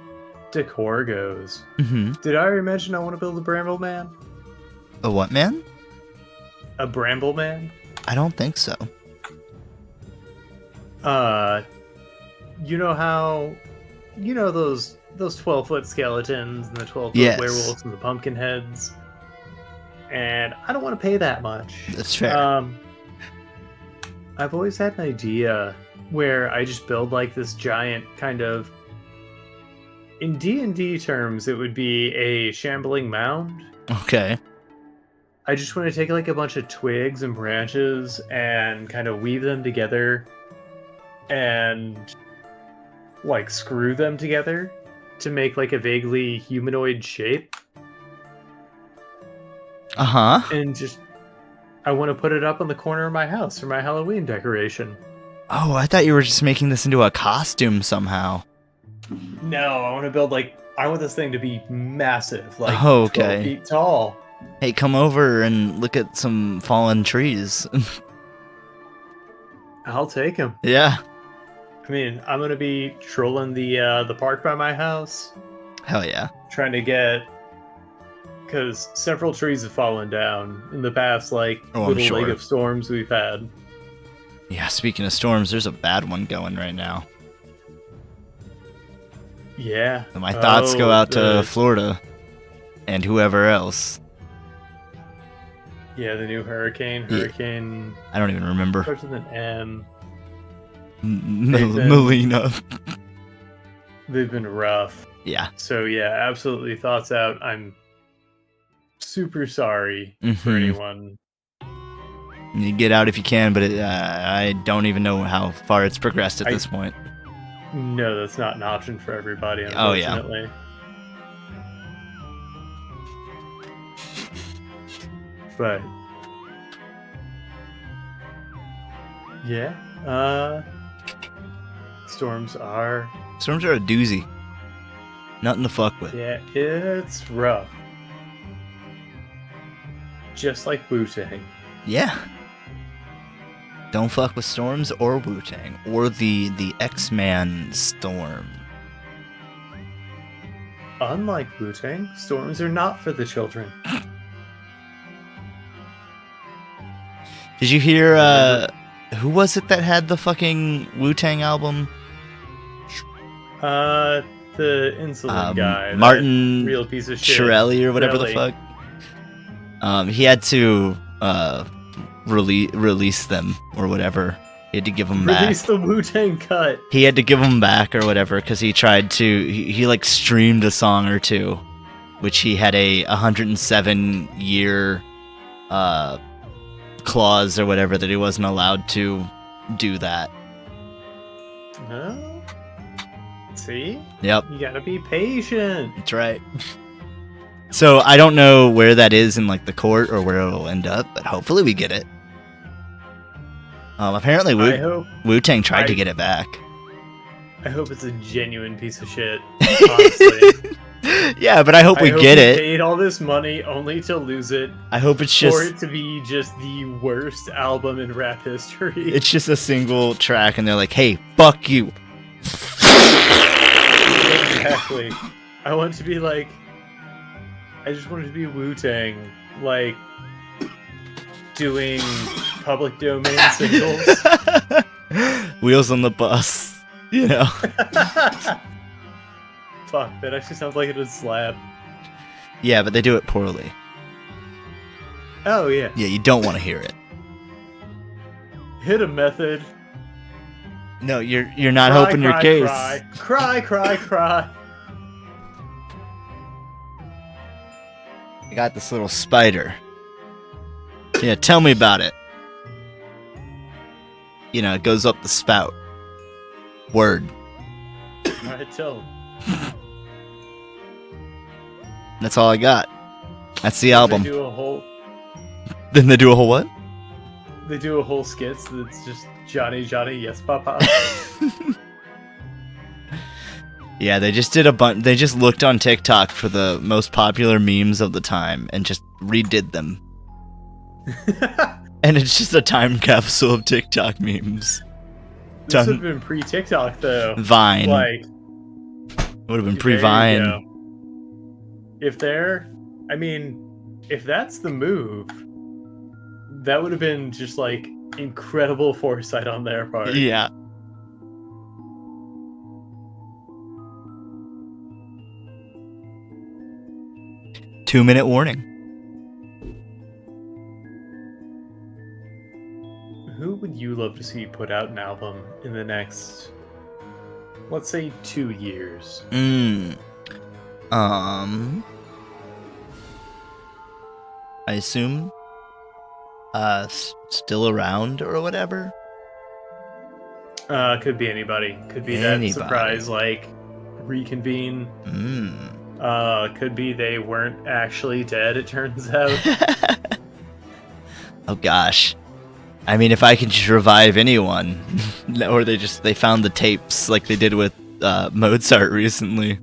decor goes, did I already mention I want to build a bramble man? A what man? A bramble man? I don't think so. You know how, you know those 12-foot skeletons and the 12-foot Yes. werewolves and the pumpkin heads? And I don't want to pay that much. That's fair. I've always had an idea where I just build like this giant kind of, in D&D terms, it would be a shambling mound. Okay. I just want to take like a bunch of twigs and branches and kind of weave them together and like screw them together to make like a vaguely humanoid shape. Uh-huh. And just, I want to put it up on the corner of my house for my Halloween decoration. Oh, I thought you were just making this into a costume somehow. No, I want to build like, I want this thing to be massive, like Oh, okay. 12 feet tall. Hey, come over and look at some fallen trees. I'll take him. Yeah. I mean, I'm gonna be trolling the park by my house, Hell yeah. trying to get, because several trees have fallen down in the past, like Oh, I'm little sure. leg of storms we've had. Yeah, speaking of storms, there's a bad one going right now. Yeah. So my thoughts go out to the- Florida and whoever else. Yeah, the new hurricane. Yeah. Hurricane I don't even remember. starts with an M. They've been- Melina. They've been rough. Yeah. So yeah, absolutely thoughts out. I'm super sorry for Mhm. anyone. You get out if you can, but I don't even know how far it's progressed at this point. No, that's not an option for everybody, Oh, yeah. unfortunately. But yeah, storms are, Storms are a doozy. Nothing to fuck with. yeah, it's rough. Just like Wu-Tang. Yeah. Don't fuck with storms or Wu-Tang or the X-Man storm. Unlike Wu-Tang, storms are not for the children. Did you hear who was it that had the fucking Wu-Tang album? The insulin guy. that Martin real piece of shit. Shirelli or whatever the Shirelli. fuck. He had to release them or whatever. He had to give them back. Release the Wu-Tang cut. He had to give them back or whatever because he tried to. He like streamed a song or two, which he had a 107-year clause or whatever that he wasn't allowed to do that. No? See? Yep, You gotta be patient. that's right. So I don't know where that is in like the court or where it'll end up, but hopefully we get it. Apparently Wu-Tang tried to get it back. I hope it's a genuine piece of shit. Honestly. Yeah, but I hope we get he it. paid all this money only to lose it. I hope it's For just it to be just the worst album in rap history. it's just a single track, and they're like, "Hey, fuck you." Exactly. I want it to be like, I just want it to be Wu-Tang, like doing public domain singles. Wheels on the bus, you know. Fuck, that actually sounds like it would slap. Yeah, but they do it poorly. Oh yeah. Yeah, you don't want to hear it. Hit a method. No, you're not Cry, helping your cry, case. Cry, cry, cry. I got this little spider. Yeah, tell me about it. You know, it goes up the spout. Word. Alright, tell him. That's all I got. That's the album. They do a whole Then they do a whole what? They do a whole skit that's just Johnny, yes, Papa. Yeah, they just did a bunch. They just looked on TikTok for the most popular memes of the time and just redid them. And it's just a time capsule of TikTok memes. This would have been pre-TikTok though. Vine. Like, would have been pre-Vine. there you go. If that's the move, that would have been just like incredible foresight on their part. Yeah. Two-minute warning. Who would you love to see put out an album in the next, let's say, 2 years? I assume still around or whatever. Could be anybody. Could be Anybody. that surprise, like, reconvene. Could be they weren't actually dead, it turns out. Oh gosh. I mean, if I could just revive anyone, or they found the tapes like they did with Mozart recently.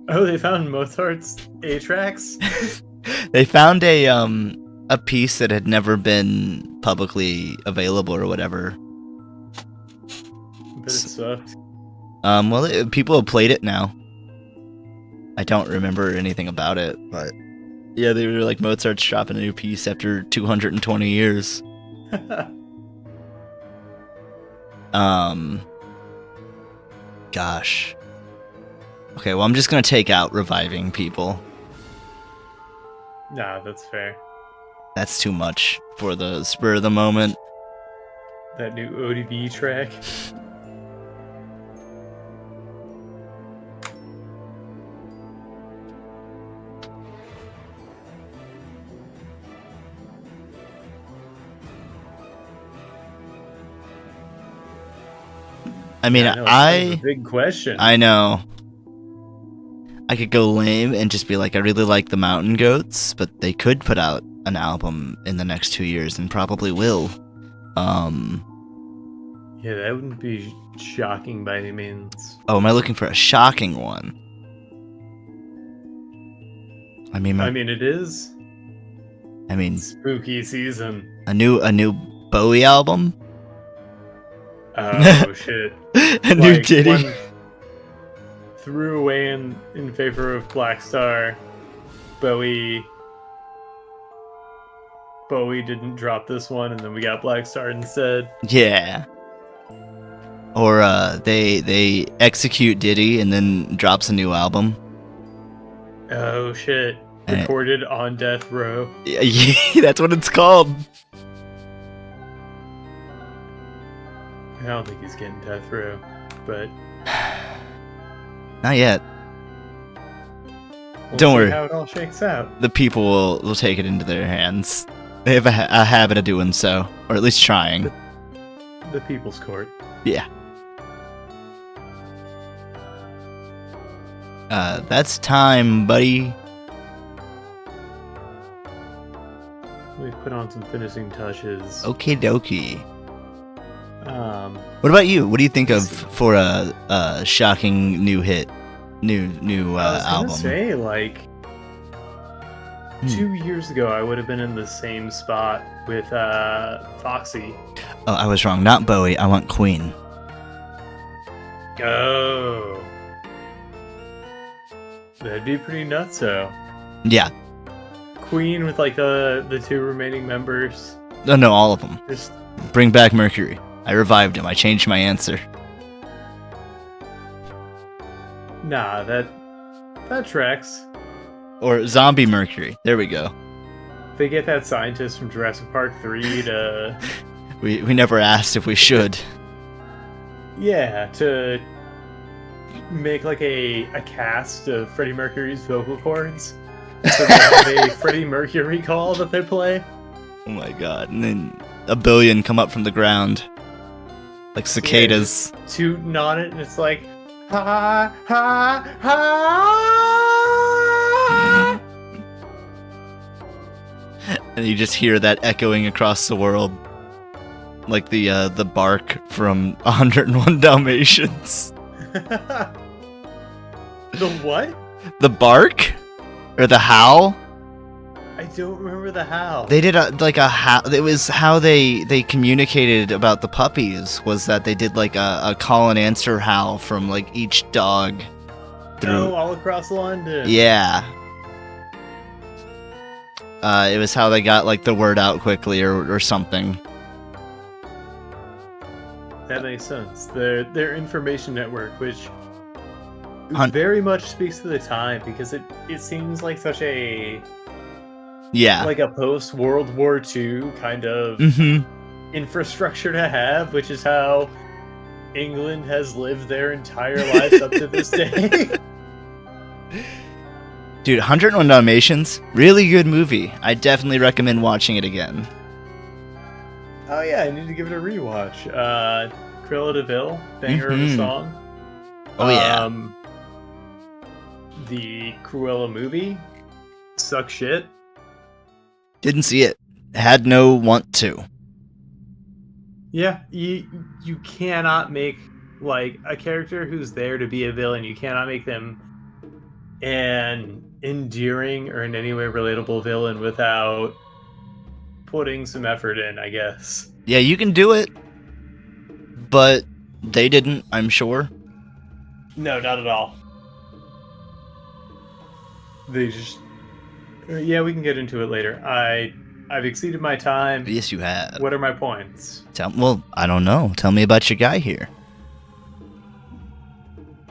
Oh, they found Mozart's A-tracks? They found a piece that had never been publicly available or whatever. But it sucked. Well, people have played it now. I don't remember anything about it, but yeah, they were like, Mozart's dropping a new piece after 220 years. Gosh. Okay, well, I'm just gonna take out reviving people. Nah, that's fair. That's too much for the spur of the moment. That new ODB track. I mean, Yeah, that's a big question. I know. I could go lame and just be like, I really like the Mountain Goats, but they could put out an album in the next 2 years and probably will. Yeah, that wouldn't be shocking by any means. Oh, am I looking for a shocking one? I mean, it is. I mean, Spooky season. a new Bowie album, Oh shit! a new Diddy. One threw away in favor of Black Star. Bowie didn't drop this one, and then we got Black Star instead. Yeah. Or they execute Diddy and then drops a new album. Oh shit! And Recorded on death row. Yeah, that's what it's called. I don't think he's getting death row, but Not yet. we'll Don't see worry. how it all shakes out. The people will take it into their hands. They have a habit of doing so, or at least trying. The People's Court. Yeah. That's time, buddy. We put on some finishing touches. Okie dokie. Um, What about you? What do you think of for a shocking new hit? new I was gonna album. say, like, 2 years ago, I would have been in the same spot with Foxy. Oh, I was wrong. Not Bowie. I want Queen. Oh. That'd be pretty nuts, though. Yeah. Queen with, like, the 2 remaining members. No, all of them. Just... Bring back Mercury. I revived him. I changed my answer. Nah, that tracks. Or Zombie Mercury. There we go. They get that scientist from Jurassic Park 3 to... We never asked if we should. Yeah, to make like a cast of Freddie Mercury's vocal cords. So they have a Freddie Mercury call that they play. Oh my god. And then a billion come up from the ground. Like cicadas. Yeah, tooting on it, and it's like, ha, ha, ha. And you just hear that echoing across the world. Like the bark from 101 Dalmatians. The what? The bark? Or the howl? I don't remember the how. They did a howl. It was how they communicated about the puppies, was that they did like a call and answer howl from like each dog. Oh, all across London. Yeah. It was how they got like the word out quickly or something. That makes sense. Their information network, which very much speaks to the time, because it seems like such a like a post World War II kind of infrastructure to have, which is how England has lived their entire lives up to this day. Dude, 101 Dalmatians, really good movie. I definitely recommend watching it again. Oh yeah, I need to give it a rewatch. Cruella de Vil, banger of a song. Oh yeah. The Cruella movie sucks shit. Didn't see it. Had no want to. Yeah, you cannot make like a character who's there to be a villain. You cannot make them an endearing or in any way relatable villain without putting some effort in, I guess. Yeah, you can do it, but they didn't, I'm sure. No, not at all. They just... Yeah, we can get into it later. I've exceeded my time. Yes, you have. What are my points? Well, I don't know. Tell me about your guy here.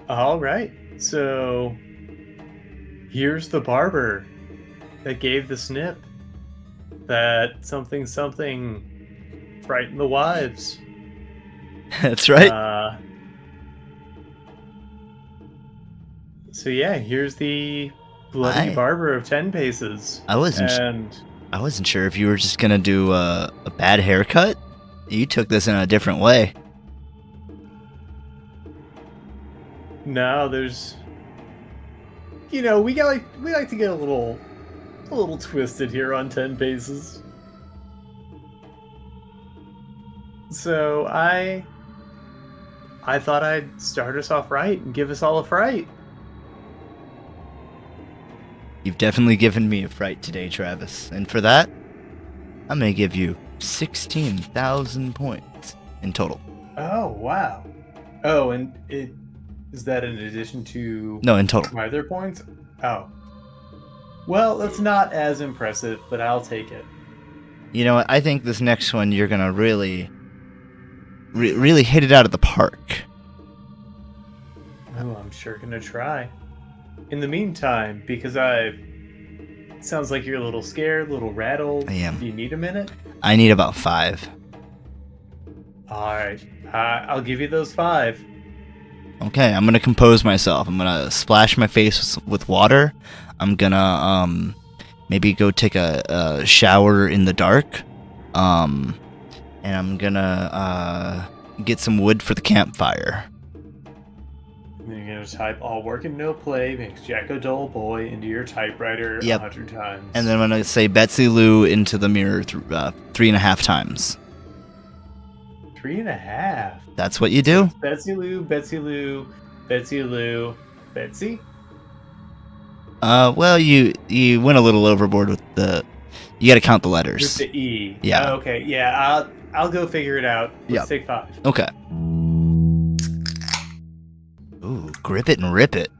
All right. So, here's the barber that gave the snip. That something frightened the wives. That's right. So yeah, here's the bloody barber of 10 paces. I wasn't sure if you were just gonna do a bad haircut. You took this in a different way. No, there's, we like to get a little twisted here on 10 paces. So I thought I'd start us off right and give us all a fright. You've definitely given me a fright today, Travis. And for that, I'm going to give you 16,000 points in total. Oh, wow. Oh, and is that in addition to... No, in total. My other points? Oh. Well, that's not as impressive, but I'll take it. You know what? I think this next one you're going to really hit it out of the park. Oh, I'm sure going to try. In the meantime, because it sounds like you're a little scared, a little rattled. I am. Do you need a minute? I need about 5. All right. I'll give you those 5. Okay, I'm going to compose myself. I'm going to splash my face with water. I'm going to maybe go take a shower in the dark. And I'm going to get some wood for the campfire. You're going to type all work and no play makes Jack a dull boy into your typewriter 100 times. And then I'm going to say Betsy Lou into the mirror 3.5 times. 3.5? That's what you do? Betsy Lou, Betsy Lou, Betsy Lou, Betsy? Well, you went a little overboard with the. You got to count the With letters. the E. Yeah. Oh, okay, yeah, I'll go figure it out. Let's take 5. Okay. Ooh, grip it and rip it.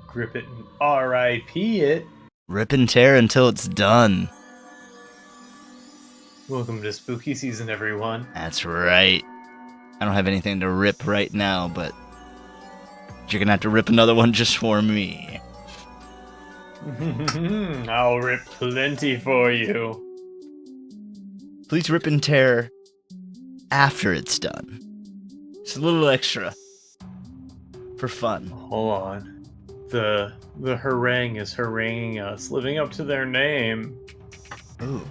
Grip it and R.I.P. it. Rip and tear until it's done. Welcome to spooky season, everyone. That's right. I don't have anything to rip right now, but you're gonna have to rip another one just for me. I'll rip plenty for you. Please rip and tear after it's done. Just a little extra. For fun. Hold on. The harangue is haranguing us, living up to their name. Ooh.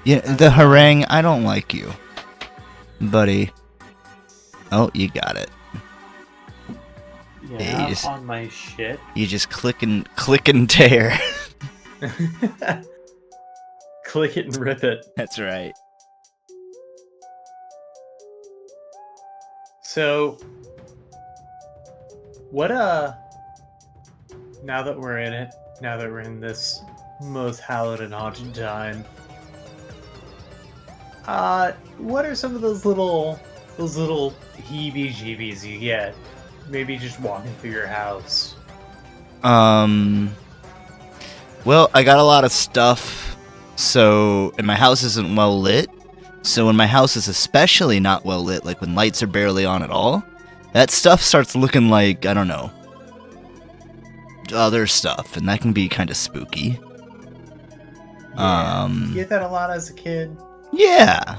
Yeah, the harangue, I don't like you. Buddy. Oh, you got it. Yeah, you just- on my shit. You just click and tear. Click it and rip it. That's right. So, what now that we're in it, now that we're in this most hallowed and haunted time, what are some of those little heebie-jeebies you get? Maybe just walking through your house. Well, I got a lot of stuff, and my house isn't well lit. So when my house is especially not well lit, like when lights are barely on at all, that stuff starts looking like, I don't know, other stuff, and that can be kind of spooky. Yeah. You get that a lot as a kid? Yeah.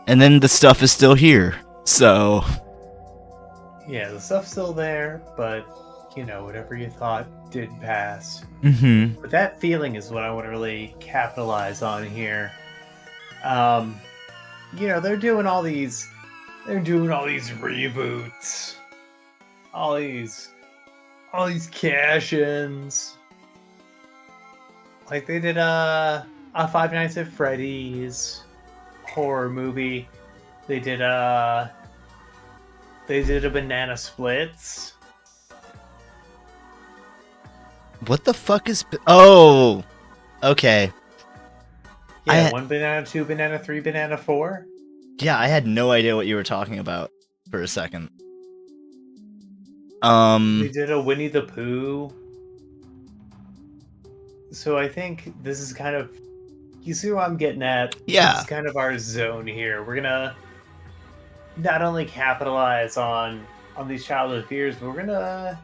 And then the stuff is still here, so... Yeah, the stuff's still there, but, whatever you thought did pass. Mm-hmm. But that feeling is what I want to really capitalize on here. They're doing all these reboots, all these cash-ins. Like they did a Five Nights at Freddy's horror movie. They did a Banana Splits. What the fuck is... Oh! Okay. Yeah, 1 banana, 2 banana, 3 banana, 4. Yeah, I had no idea what you were talking about for a second. They did a Winnie the Pooh. So I think this is kind of... You see what I'm getting at? Yeah. This is kind of our zone here. We're gonna not only capitalize on these childhood fears, but we're gonna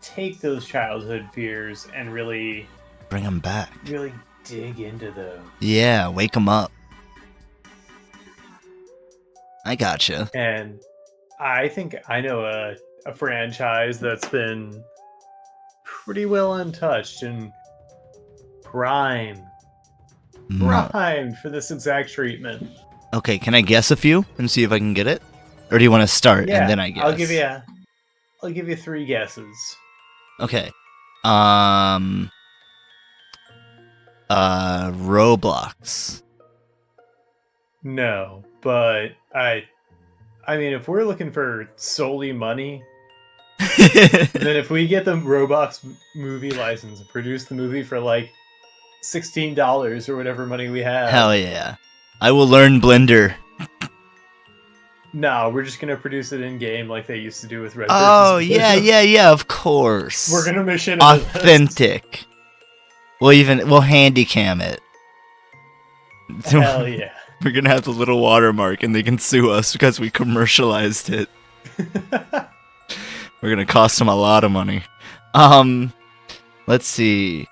take those childhood fears and really... Bring them back. Really dig into those. Yeah, wake them up. I gotcha. And I think I know a franchise that's been pretty well untouched and primed for this exact treatment. Okay, can I guess a few and see if I can get it? Or do you want to start and then I guess? I'll give you 3 guesses. Okay. Roblox. No, but I mean, if we're looking for solely money, then if we get the Roblox movie license and produce the movie for like $16 or whatever money we have. Hell yeah. I will learn Blender. No, we're just gonna produce it in game like they used to do with Red. Oh, versus yeah, of course. We're gonna mission authentic. We'll handycam it. Hell yeah. We're gonna have the little watermark and they can sue us because we commercialized it. We're gonna cost them a lot of money. Let's see.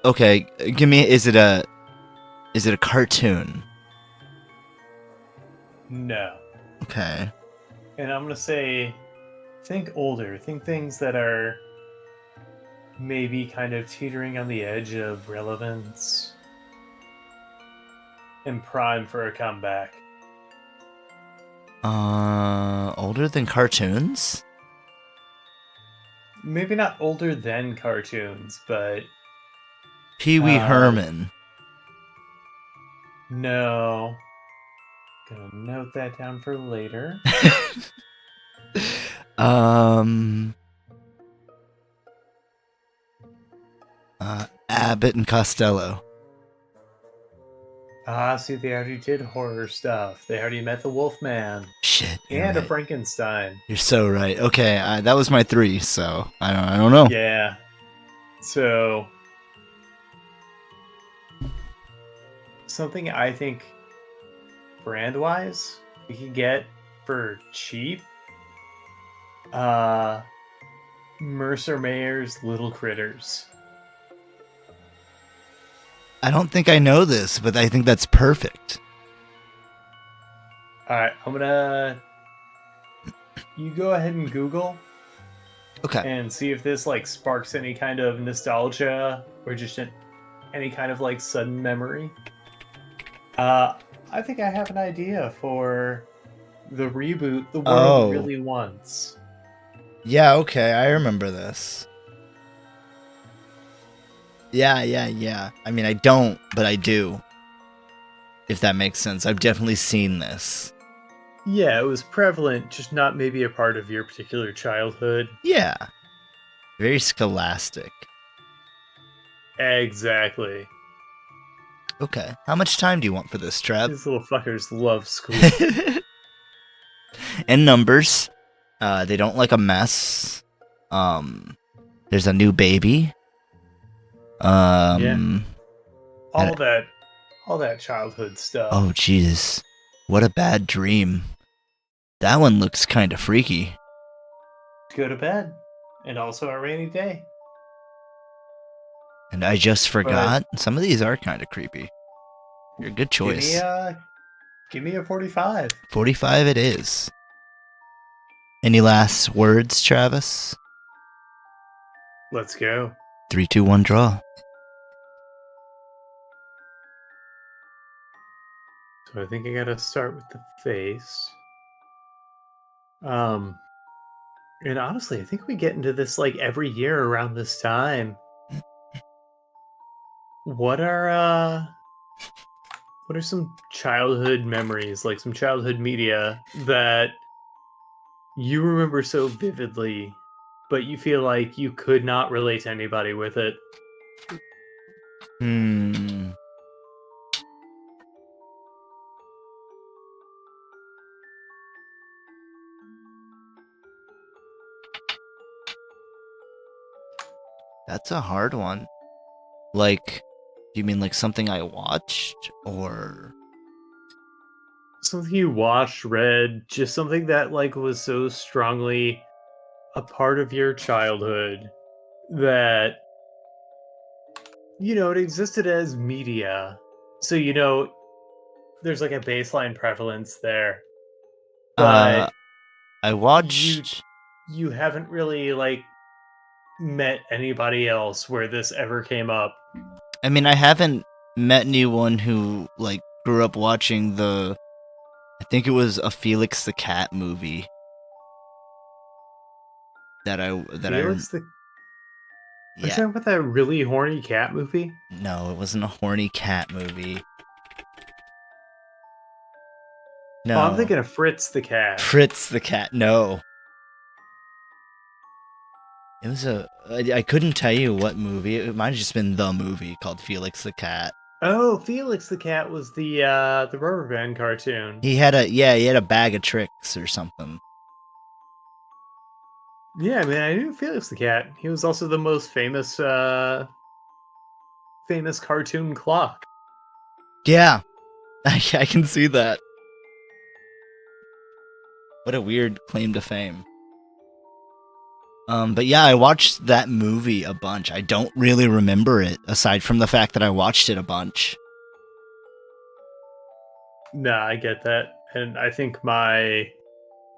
Okay, give me. Is it a cartoon? No. Okay. And I'm gonna say, think older. Think things that are maybe kind of teetering on the edge of relevance and prime for a comeback. Older than cartoons? Maybe not older than cartoons, but Pee Wee Herman. No. Gonna note that down for later. um, Abbott and Costello. See, they already did horror stuff. They already met the Wolfman Shit, you're and a right. Frankenstein. You're so right. Okay, that was my 3, so I don't know. Yeah. So something I think brand-wise we could get for cheap. Mercer Mayer's Little Critters. I don't think I know this, but I think that's perfect. All right, I'm gonna. You go ahead and Google Okay. and see if this like sparks any kind of nostalgia or just any kind of like sudden memory. I think I have an idea for the reboot the world Oh. really wants. Yeah, okay, I remember this. Yeah. I mean, I don't, but I do. If that makes sense. I've definitely seen this. Yeah, it was prevalent, just not maybe a part of your particular childhood. Yeah. Very scholastic. Exactly. Okay. How much time do you want for this, Trev? These little fuckers love school. And numbers. They don't like a mess. There's a new baby. Yeah. All that childhood stuff. Oh, Jesus. What a bad dream. That one looks kind of freaky. Go to bed. And also a rainy day. And I just forgot. Some of these are kind of creepy. You're a good choice. Give me a 45. 45 it is. Any last words, Travis? Let's go. 3, 2, 1, draw. So I think I gotta start with the face. And honestly, I think we get into this like every year around this time. What are some childhood memories, like some childhood media that you remember so vividly, but you feel like you could not relate to anybody with it? That's a hard one. Like, do you mean like something I watched? Or. Something you watched, read, just something that like was so strongly a part of your childhood that it existed as media. So there's like a baseline prevalence there. But I you watched. you haven't really like met anybody else where this ever came up. I mean, I haven't met anyone who, like, grew up watching the. I think it was a Felix the Cat movie. Felix the Are you Yeah. talking about that really horny cat movie? No, it wasn't a horny cat movie. Oh, No. I'm thinking of Fritz the Cat. Fritz the Cat. No. It was I couldn't tell you what movie. It might have just been the movie called Felix the Cat. Oh, Felix the Cat was the rubber band cartoon. He had a bag of tricks or something. Yeah, man, I knew Felix the Cat. He was also the most famous cartoon clock. Yeah. I can see that. What a weird claim to fame. But yeah, I watched that movie a bunch. I don't really remember it, aside from the fact that I watched it a bunch. Nah, I get that. And I think my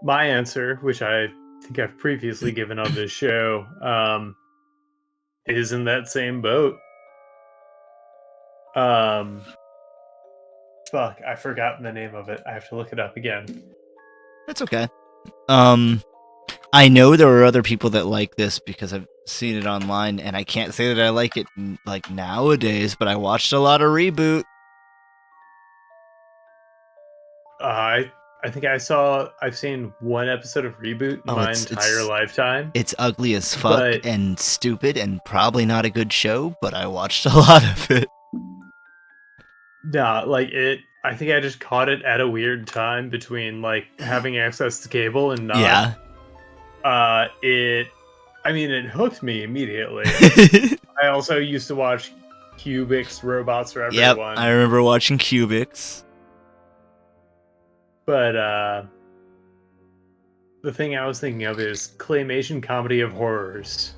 answer, which I think I've previously given on this show, is in that same boat. Fuck, I've forgotten the name of it. I have to look it up again. That's okay. I know there are other people that like this because I've seen it online, and I can't say that I like it like nowadays, but I watched a lot of Reboot. I think I've seen one episode of Reboot in Oh, my entire lifetime. It's ugly as fuck But and stupid and probably not a good show, but I watched a lot of it. nah, like I think I just caught it at a weird time between like having access to cable and not. Yeah. It hooked me immediately. I also used to watch Cubics, Robots for Yep, Everyone. I remember watching Cubics. But the thing I was thinking of is claymation comedy of horrors,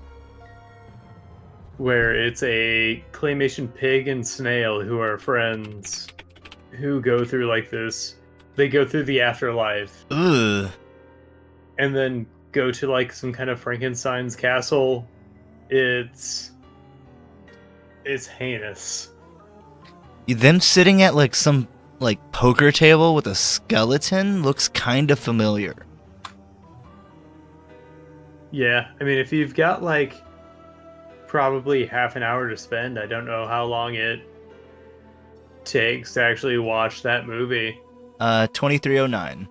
where it's a claymation pig and snail who are friends, who go through like this. They go through the afterlife, Ugh. and then go to like some kind of Frankenstein's castle. It's heinous. Them sitting at like some like poker table with a skeleton looks kind of familiar. Yeah, I mean, if you've got like probably half an hour to spend, I don't know how long it takes to actually watch that movie. 2309.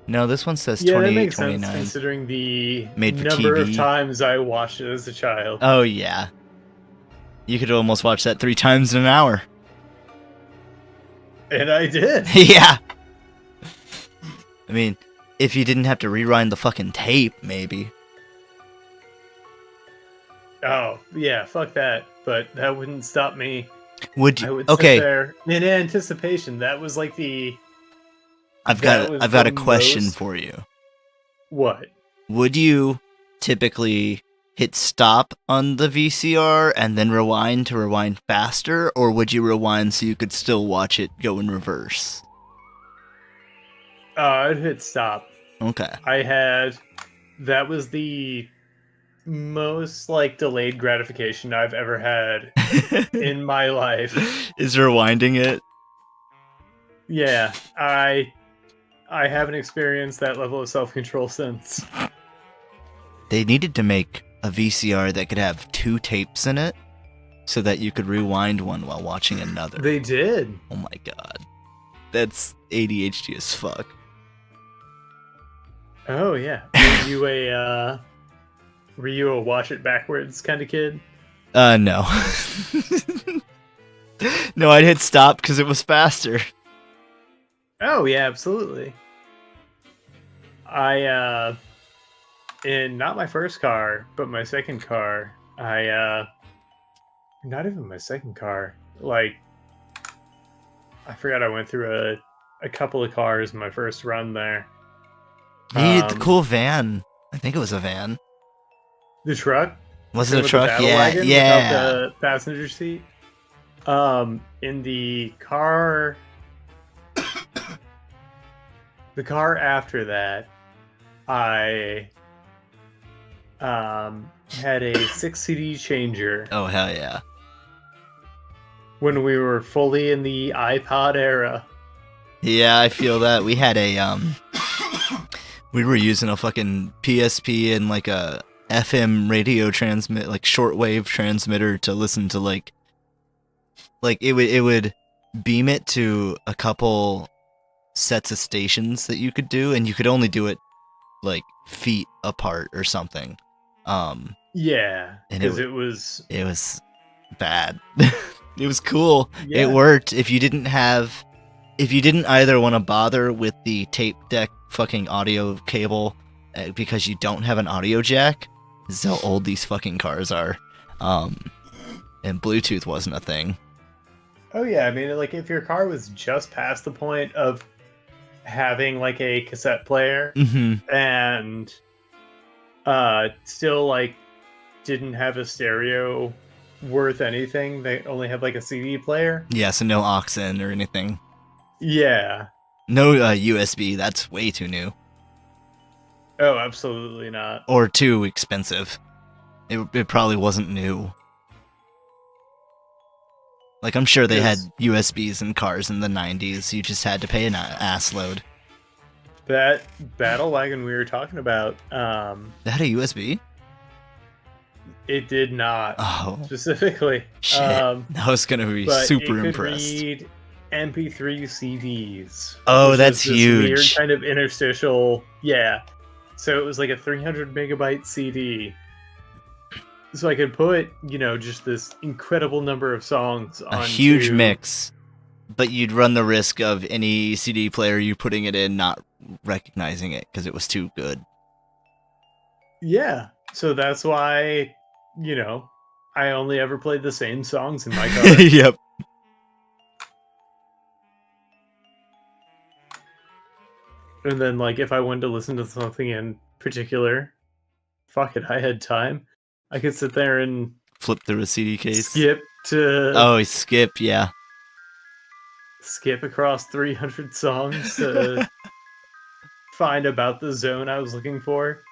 No, this one says Yeah, that makes 2829. sense considering the Made for number of TV. times I watched it as a child. Oh yeah. You could almost watch that 3 times in an hour. And I did. Yeah. I mean, if you didn't have to rewind the fucking tape, maybe. Oh, yeah, fuck that. But that wouldn't stop me. Would I you? would Okay, sit there in anticipation. That was like the... I've that got was a the question most- for you. What? Would you typically hit stop on the VCR and then rewind to rewind faster, or would you rewind so you could still watch it go in reverse? I'd hit stop. Okay. That was the most like delayed gratification I've ever had in my life. Is rewinding it? Yeah, I haven't experienced that level of self-control since. They needed to make a VCR that could have 2 tapes in it so that you could rewind one while watching another. They did. Oh my god. That's ADHD as fuck. Oh yeah. Were you a watch it backwards kind of kid? No. No, I'd hit stop because it was faster. Oh yeah, absolutely. In not my first car, but my second car, not even my second car. Like, I forgot I went through a couple of cars in my first run there. You needed the cool van. I think it was a van. The truck? Was it a With the truck? battle Yeah, wagon yeah. without the passenger seat. In the car after that, I had a 6 CD changer Oh hell yeah. when we were fully in the iPod era. Yeah, I feel that. We had a we were using a fucking PSP and like a FM radio transmit, like shortwave transmitter to listen to like it would beam it to a couple sets of stations that you could do, and you could only do it like feet apart or something. Yeah, And because it was It was bad. It was cool. Yeah. It worked. If you didn't either want to bother with the tape deck fucking audio cable because you don't have an audio jack, this is how old these fucking cars are. And Bluetooth wasn't a thing. Oh yeah, I mean, like if your car was just past the point of having like a cassette player Mm-hmm. and still like didn't have a stereo worth anything, they only had like a CD player. Yeah, so no aux in or anything. Yeah. No USB. That's way too new. Oh, absolutely not. Or too expensive. It probably wasn't new. Like, I'm sure they had Yes. USBs in cars in the 90s. You just had to pay an ass load. That battle wagon we were talking about, They had a USB? it did not Oh, specifically. shit. I was gonna be But super it could impressed. read MP3 CDs. Oh, Which is that's this weird huge. kind of interstitial. Yeah. So it was like a 300 megabyte CD. So I could put, just this incredible number of songs A huge onto. mix. But you'd run the risk of any CD player you putting it in not recognizing it because it was too good. Yeah. So that's why, I only ever played the same songs in my car. Yep. And then, like, if I wanted to listen to something in particular, fuck it, I had time. I could sit there and Flip through a CD case. skip to Oh, skip, yeah. skip across 300 songs to find about the zone I was looking for.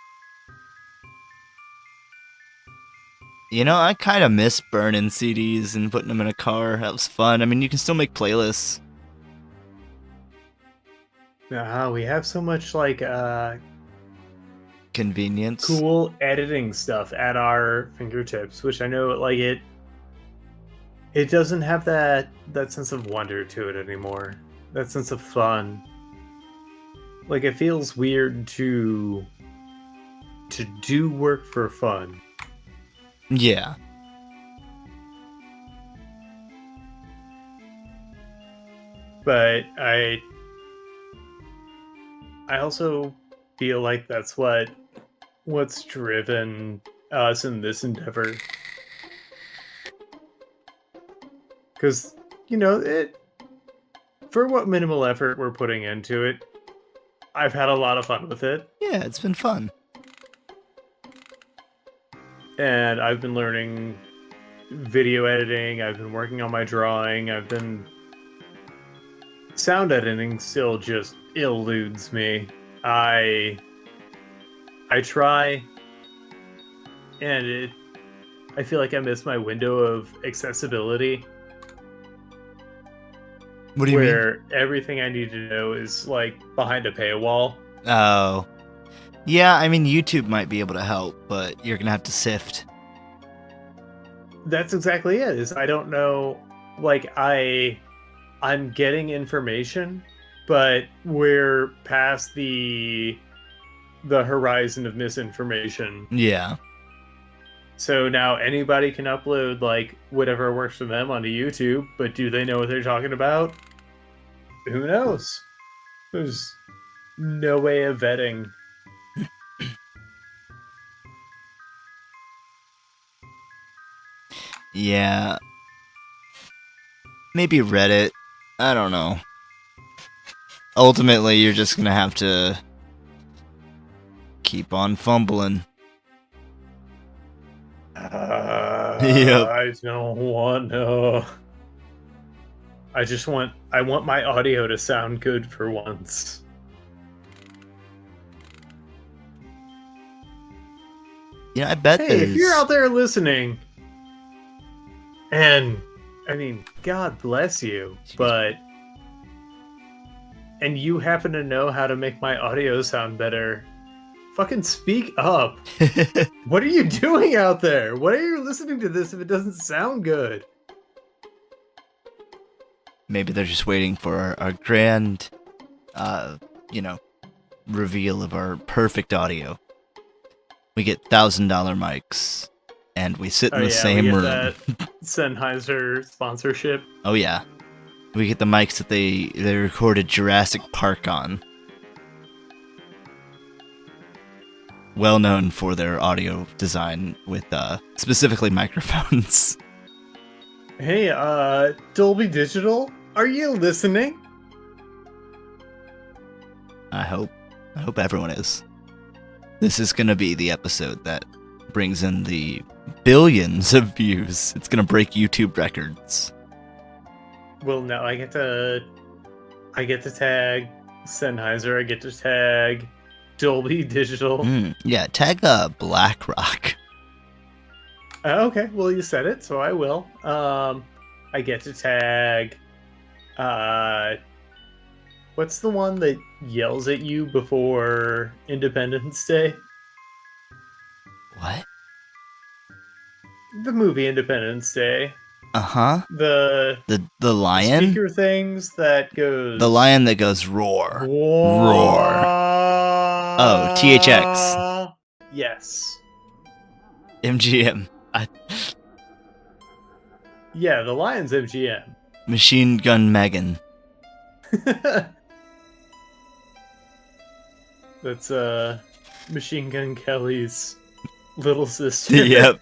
You know, I kind of miss burning CDs and putting them in a car. That was fun. I mean, you can still make playlists. We have so much like Convenience. cool editing stuff at our fingertips, which I know like it doesn't have that sense of wonder to it anymore. That sense of fun. Like it feels weird to do work for fun. Yeah. But I also feel like that's what's driven us in this endeavor. Because, it for what minimal effort we're putting into it, I've had a lot of fun with it. Yeah, it's been fun. And I've been learning video editing, I've been working on my drawing, I've been sound editing still just eludes me. I try and I feel like I miss my window of accessibility. What do you mean? Where everything I need to know is like behind a paywall. Oh. Yeah, I mean, YouTube might be able to help, but you're going to have to sift. That's exactly it. Is I don't know, like I'm getting information, but we're past the horizon of misinformation. Yeah. So now anybody can upload like whatever works for them onto YouTube, but do they know what they're talking about? Who knows? There's no way of vetting. Yeah. Maybe Reddit. I don't know. Ultimately, you're just going to have to keep on fumbling. Yep. I don't want to. I want my audio to sound good for once. Yeah, I bet Hey, there's... if you're out there listening, and I mean, God bless you, but and you happen to know how to make my audio sound better, fucking speak up. What are you doing out there? Why are you listening to this if it doesn't sound good? Maybe they're just waiting for our grand, reveal of our perfect audio. We get $1,000 mics, and we sit in the same room. That Sennheiser sponsorship. Oh yeah, we get the mics that they recorded Jurassic Park on. Well known for their audio design with specifically microphones. Hey, Dolby Digital, are you listening? I hope everyone is. This is gonna be the episode that brings in the billions of views. It's gonna break YouTube records. Well, now I get to tag Sennheiser. I get to tag Dolby Digital. Yeah, tag BlackRock. Okay, well you said it, so I will. I get to tag. What's the one that yells at you before Independence Day? What? The movie Independence Day. Uh-huh. The The lion? speaker things that goes... The lion that goes roar. Roar. Oh, THX. Yes. MGM. Yeah, the lion's MGM. Machine Gun Megan. That's Machine Gun Kelly's little sister. Yep.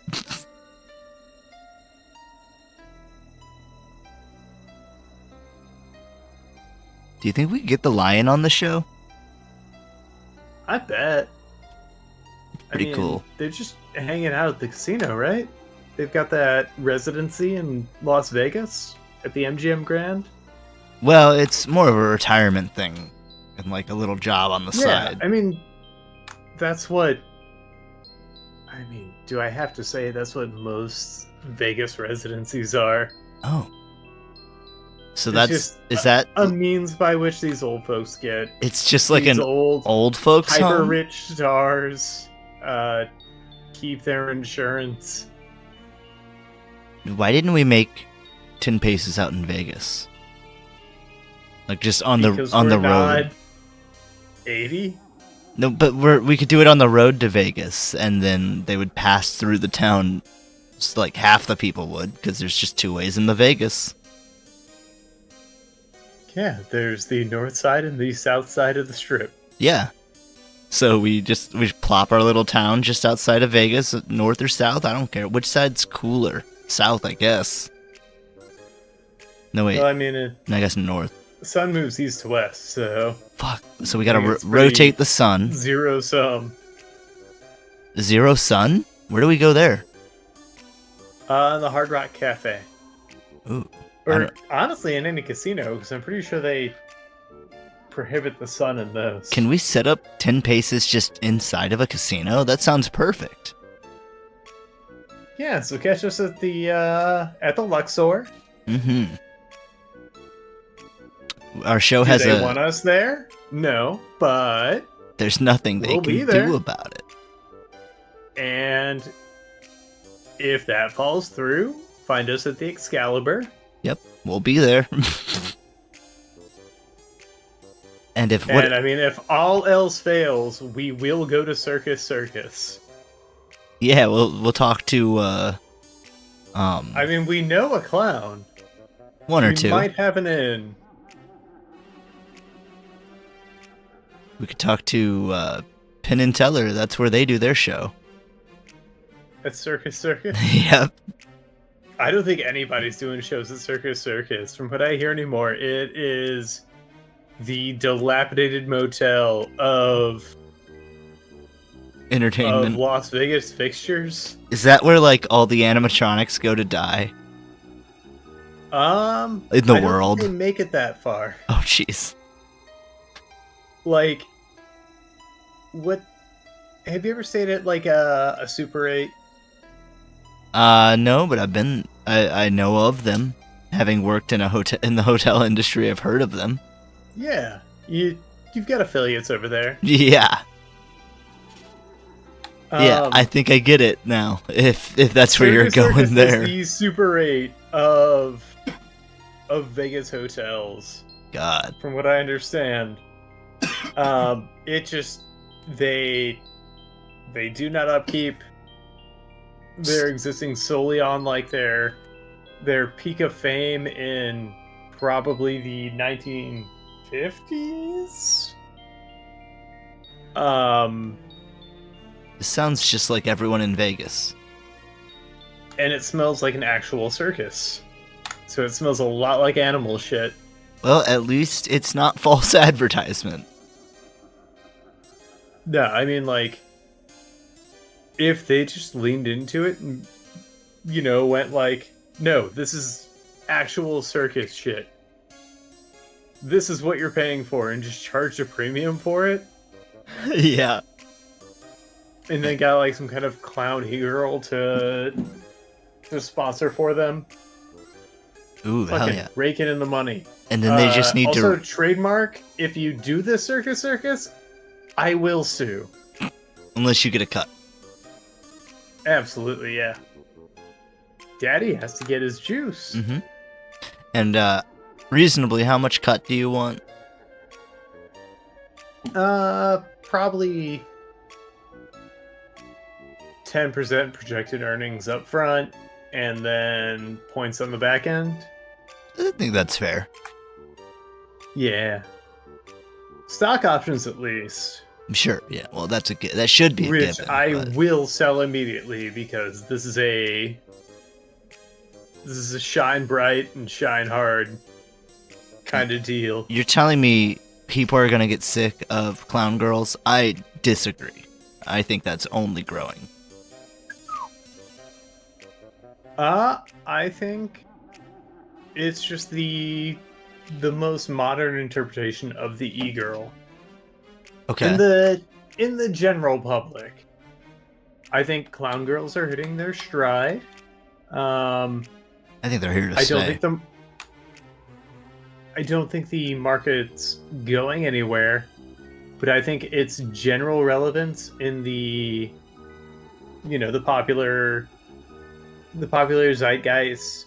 Do you think we could get the lion on the show? I bet. Pretty cool. They're just hanging out at the casino, right? They've got that residency in Las Vegas at the MGM Grand. Well, it's more of a retirement thing and like a little job on the side. I mean, that's what... I mean, do I have to say that's what most Vegas residencies are? Oh. So It's that's... just Is that... a means by which these old folks get... It's just like these an old folks home? hyper-rich stars keep their insurance. Why didn't we make 10 Paces out in Vegas? Like just on Because the we're road. not 80? No, but we could do it on the road to Vegas, and then they would pass through the town. Just like half the people would, because there's just two ways in the Vegas. Yeah, there's the north side and the south side of the strip. Yeah. So we plop our little town just outside of Vegas, north or south. I don't care which side's cooler. South, I guess. No wait. Well, I mean, I guess north. the sun moves east to west, so Fuck. So we gotta I think it's rotate the sun. zero sum. Zero sun? Where do we go there? The Hard Rock Cafe. Ooh. Or honestly, in any casino, because I'm pretty sure they prohibit the sun in those. Can we set up 10 Paces just inside of a casino? That sounds perfect. Yeah, so catch us at the Luxor. Mm-hmm. Our show Do has they want us there? No, but there's nothing they we'll can be there. do about it. And if that falls through, find us at the Excalibur. Yep, we'll be there. And if all else fails, we will go to Circus. yeah, we'll talk to we know a clown. one or We two. might have an in. We could talk to Penn and Teller. That's where they do their show. At Circus. Yep. I don't think anybody's doing shows at Circus. From what I hear anymore, it is the dilapidated motel of Entertainment. Las Vegas fixtures. Is that where like all the animatronics go to die? In the I don't world. think they make it that far. Oh jeez. Like, what? Have you ever stayed at like a Super 8? No, but I know of them. Having worked in the hotel industry, I've heard of them. Yeah, you've got affiliates over there. Yeah. Yeah, I think I get it now. If that's where you're going there. Is the Super 8 of Vegas hotels. God. From what I understand, it just they do not upkeep. They're existing solely on like their peak of fame in probably the 1950s. This sounds just like everyone in Vegas. And it smells like an actual circus. So it smells a lot like animal shit. Well, at least it's not false advertisement. No, I mean, like, if they just leaned into it and, went like, no, this is actual circus shit. This is what you're paying for, and just charged a premium for it. Yeah. And then got like some kind of clown girl to sponsor for them. Ooh, hell yeah. Raking in the money. And then they just need also, to... trademark, if you do this circus, I will sue. Unless you get a cut. Absolutely, yeah. Daddy has to get his juice. Mm-hmm. And reasonably, how much cut do you want? Probably 10% projected earnings up front, and then points on the back end. I think that's fair. Yeah. Stock options, at least. Sure. Yeah. Well, that should be a Which given. I but... will sell immediately, because this is a shine bright and shine hard kind of deal. You're telling me people are gonna get sick of clown girls? I disagree. I think that's only growing. I think it's just the most modern interpretation of the e-girl. Okay. In the general public, I think clown girls are hitting their stride. I think they're here to stay. I don't think the market's going anywhere, but I think its general relevance in the popular zeitgeist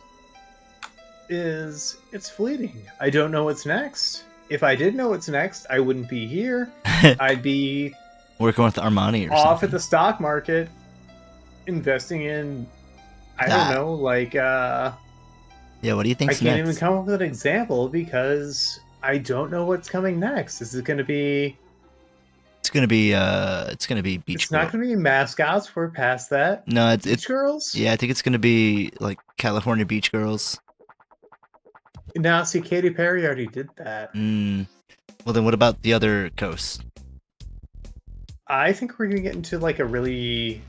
it's fleeting. I don't know what's next. If I did know what's next, I wouldn't be here. I'd be working with Armani or off something. at the stock market, investing in I don't know, like yeah, what do you think? I can't even come up with an example because I don't know what's coming next. Is it going to be? It's gonna be beach. It's not gonna be mascots. We're past that. No, it's beach girls. Yeah, I think it's gonna be like California beach girls. Now, see, Katy Perry already did that. Well, then what about the other coast? I think we're gonna get into like a really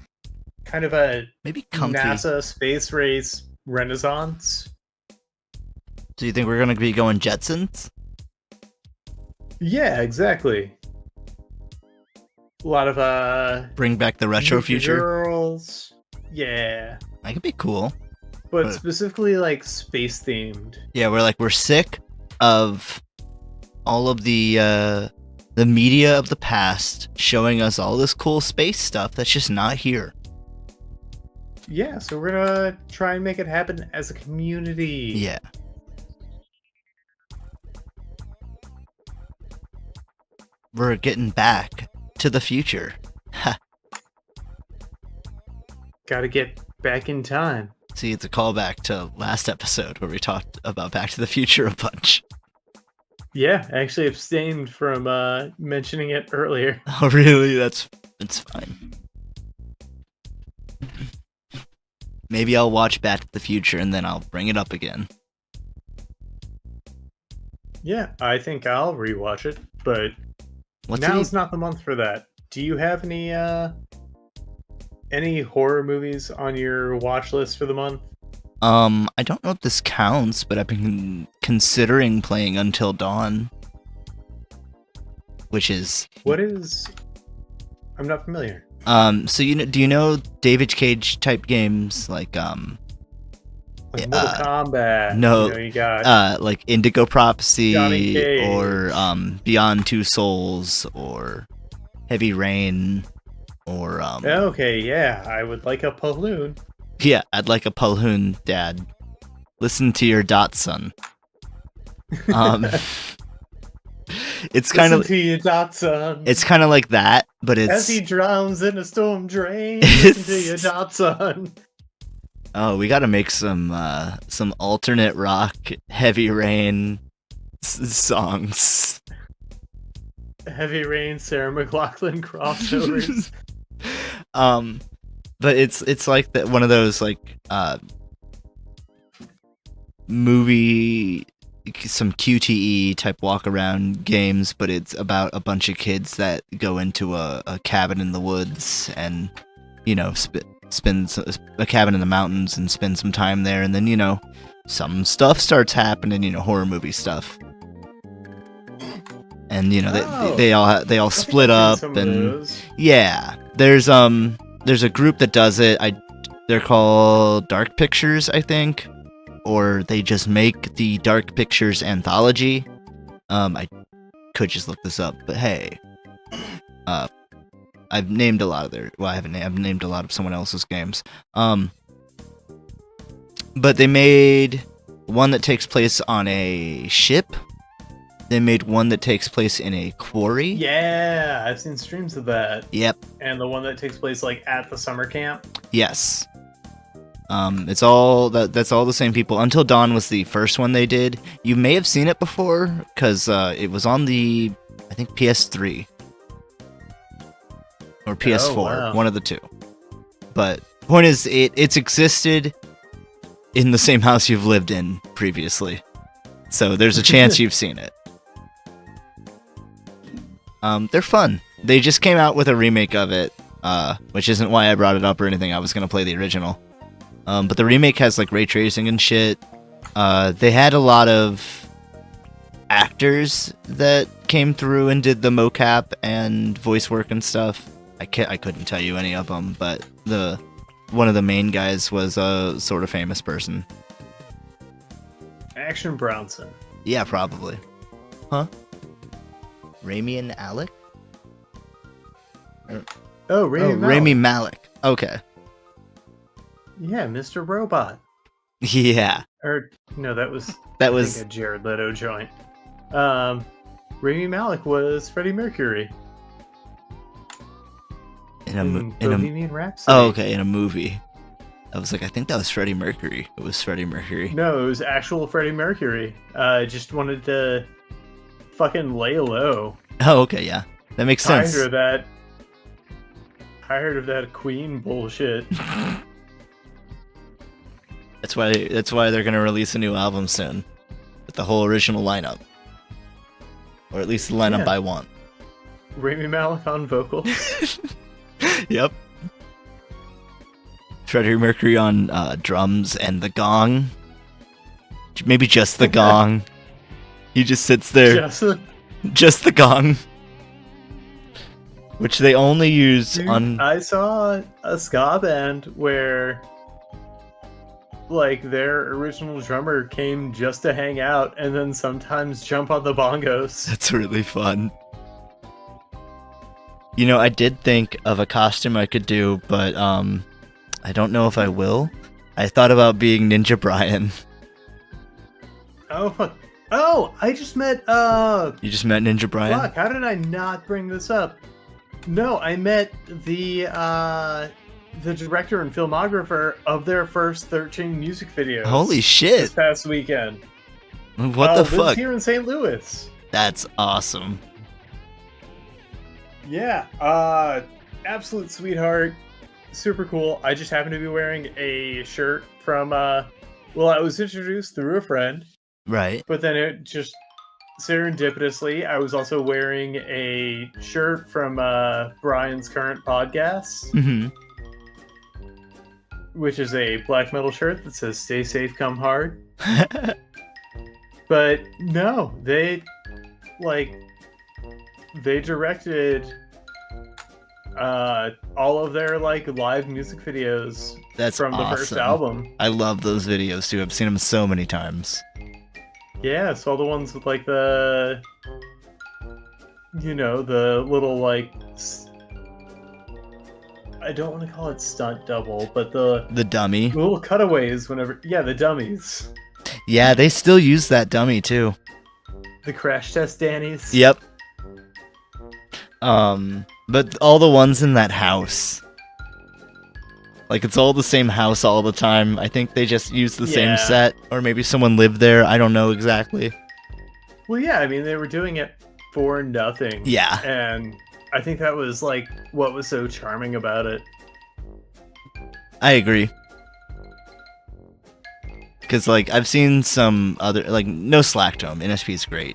kind of a maybe comfy NASA space race renaissance. Do you think we're gonna be going Jetsons? Yeah, exactly. A lot of bring back the retro future girls. Yeah, that could be cool. But specifically like space themed. Yeah, we're sick of all of the media of the past showing us all this cool space stuff that's just not here. Yeah, so we're gonna try and make it happen as a community. Yeah. We're getting back to the future. Gotta get back in time. See, it's a callback to last episode where we talked about Back to the Future a bunch. Yeah, I actually abstained from mentioning it earlier. Oh, really? It's fine. Maybe I'll watch Back to the Future and then I'll bring it up again. Yeah, I think I'll rewatch it, but now's not the month for that. Do you have any horror movies on your watch list for the month? I don't know if this counts, but I've been considering playing Until Dawn, which is I'm not familiar. So do you know David Cage type games like Mortal Kombat? No, you got like Indigo Prophecy or Beyond Two Souls or Heavy Rain or Okay, yeah, I would like a Paloon. Yeah, I'd like a Paloon, Dad. Listen to your dot, son. It's kind of It's kind of like that, but it's as he drowns in a storm drain. Listen to your dot, son. Oh, we got to make some alternate rock, Heavy Rain songs. Heavy Rain, Sarah McLachlan crossovers. But it's like that one of those like movie, some QTE type walk around games, but it's about a bunch of kids that go into a cabin in the woods and spend a cabin in the mountains and spend some time there, and then some stuff starts happening, horror movie stuff. And they all split up, and yeah, there's a group that does it. They're called Dark Pictures, I think, or they just make the Dark Pictures anthology. I could just look this up, but hey, I've named a lot of I've named a lot of someone else's games. But they made one that takes place on a ship. They made one that takes place in a quarry. Yeah, I've seen streams of that. Yep. And the one that takes place like at the summer camp. Yes. It's all that's all the same people. Until Dawn was the first one they did. You may have seen it before because it was on the, I think, PS3 or PS4, one of the two. But point is, it's existed in the same house you've lived in previously, so there's a chance you've seen it. They're fun. They just came out with a remake of it, which isn't why I brought it up or anything. I was gonna play the original, but the remake has like ray tracing and shit. They had a lot of actors that came through and did the mocap and voice work and stuff. I couldn't tell you any of them, but one of the main guys was a sort of famous person. Action Bronson. Yeah, probably. Huh? Rami and Alec? Rami Malek. Okay. Yeah, Mr. Robot. Yeah. Or no, that was I think a Jared Leto joint. Rami Malek was Freddie Mercury. In Bohemian Rhapsody. Oh, okay, in a movie. I was like, I think that was Freddie Mercury. It was Freddie Mercury. No, it was actual Freddie Mercury. Just wanted to fucking lay low. Oh, okay, yeah. That makes sense. Tired of that Queen bullshit. That's why they're gonna release a new album soon. With the whole original lineup. Or at least the lineup I want. Rami Malek on vocals. Yep. Freddie Mercury on drums and the gong. Maybe just the gong. He just sits there. Just the gong. Which they only use on... I saw a ska band where like their original drummer came just to hang out and then sometimes jump on the bongos. That's really fun. You know, I did think of a costume I could do, but I don't know if I will. I thought about being Ninja Brian. Oh, fuck. Oh, I just met, You just met Ninja Brian? Fuck, how did I not bring this up? No, I met the director and filmographer of their first 13 music videos. Holy shit! This past weekend. What the fuck? Lives here in St. Louis. That's awesome. Yeah, absolute sweetheart. Super cool. I just happen to be wearing a shirt from, I was introduced through a friend. Right. But then it just serendipitously, I was also wearing a shirt from Brian's current podcast, which is a black metal shirt that says "Stay safe, come hard." But no, they directed all of their like live music videos. That's from awesome. The first album. I love those videos too. I've seen them so many times. Yeah, it's all the ones with like the, you know, the little like, I don't want to call it stunt double, but the dummy, little cutaways whenever, yeah, the dummies. Yeah, they still use that dummy too. The crash test Dannies. Yep. But all the ones in that house. Like, it's all the same house all the time. I think they just use the same set, or maybe someone lived there. I don't know exactly. Well, yeah, I mean, they were doing it for nothing. Yeah. And I think that was, like, what was so charming about it. I agree. Because, like, I've seen some other, like, no slack to them. NSP is great.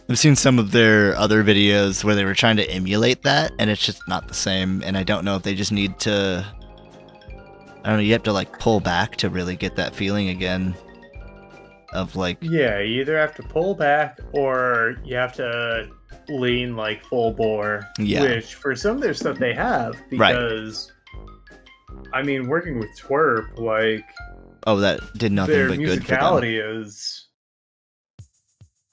I've seen some of their other videos where they were trying to emulate that, and it's just not the same, and I don't know if they just need to... I don't know, you have to, like, pull back to really get that feeling again of, like... Yeah, you either have to pull back, or you have to lean, like, full bore. Yeah. Which, for some of their stuff, they have, because... Right. I mean, working with Twerp, like... Oh, that did nothing but good for them.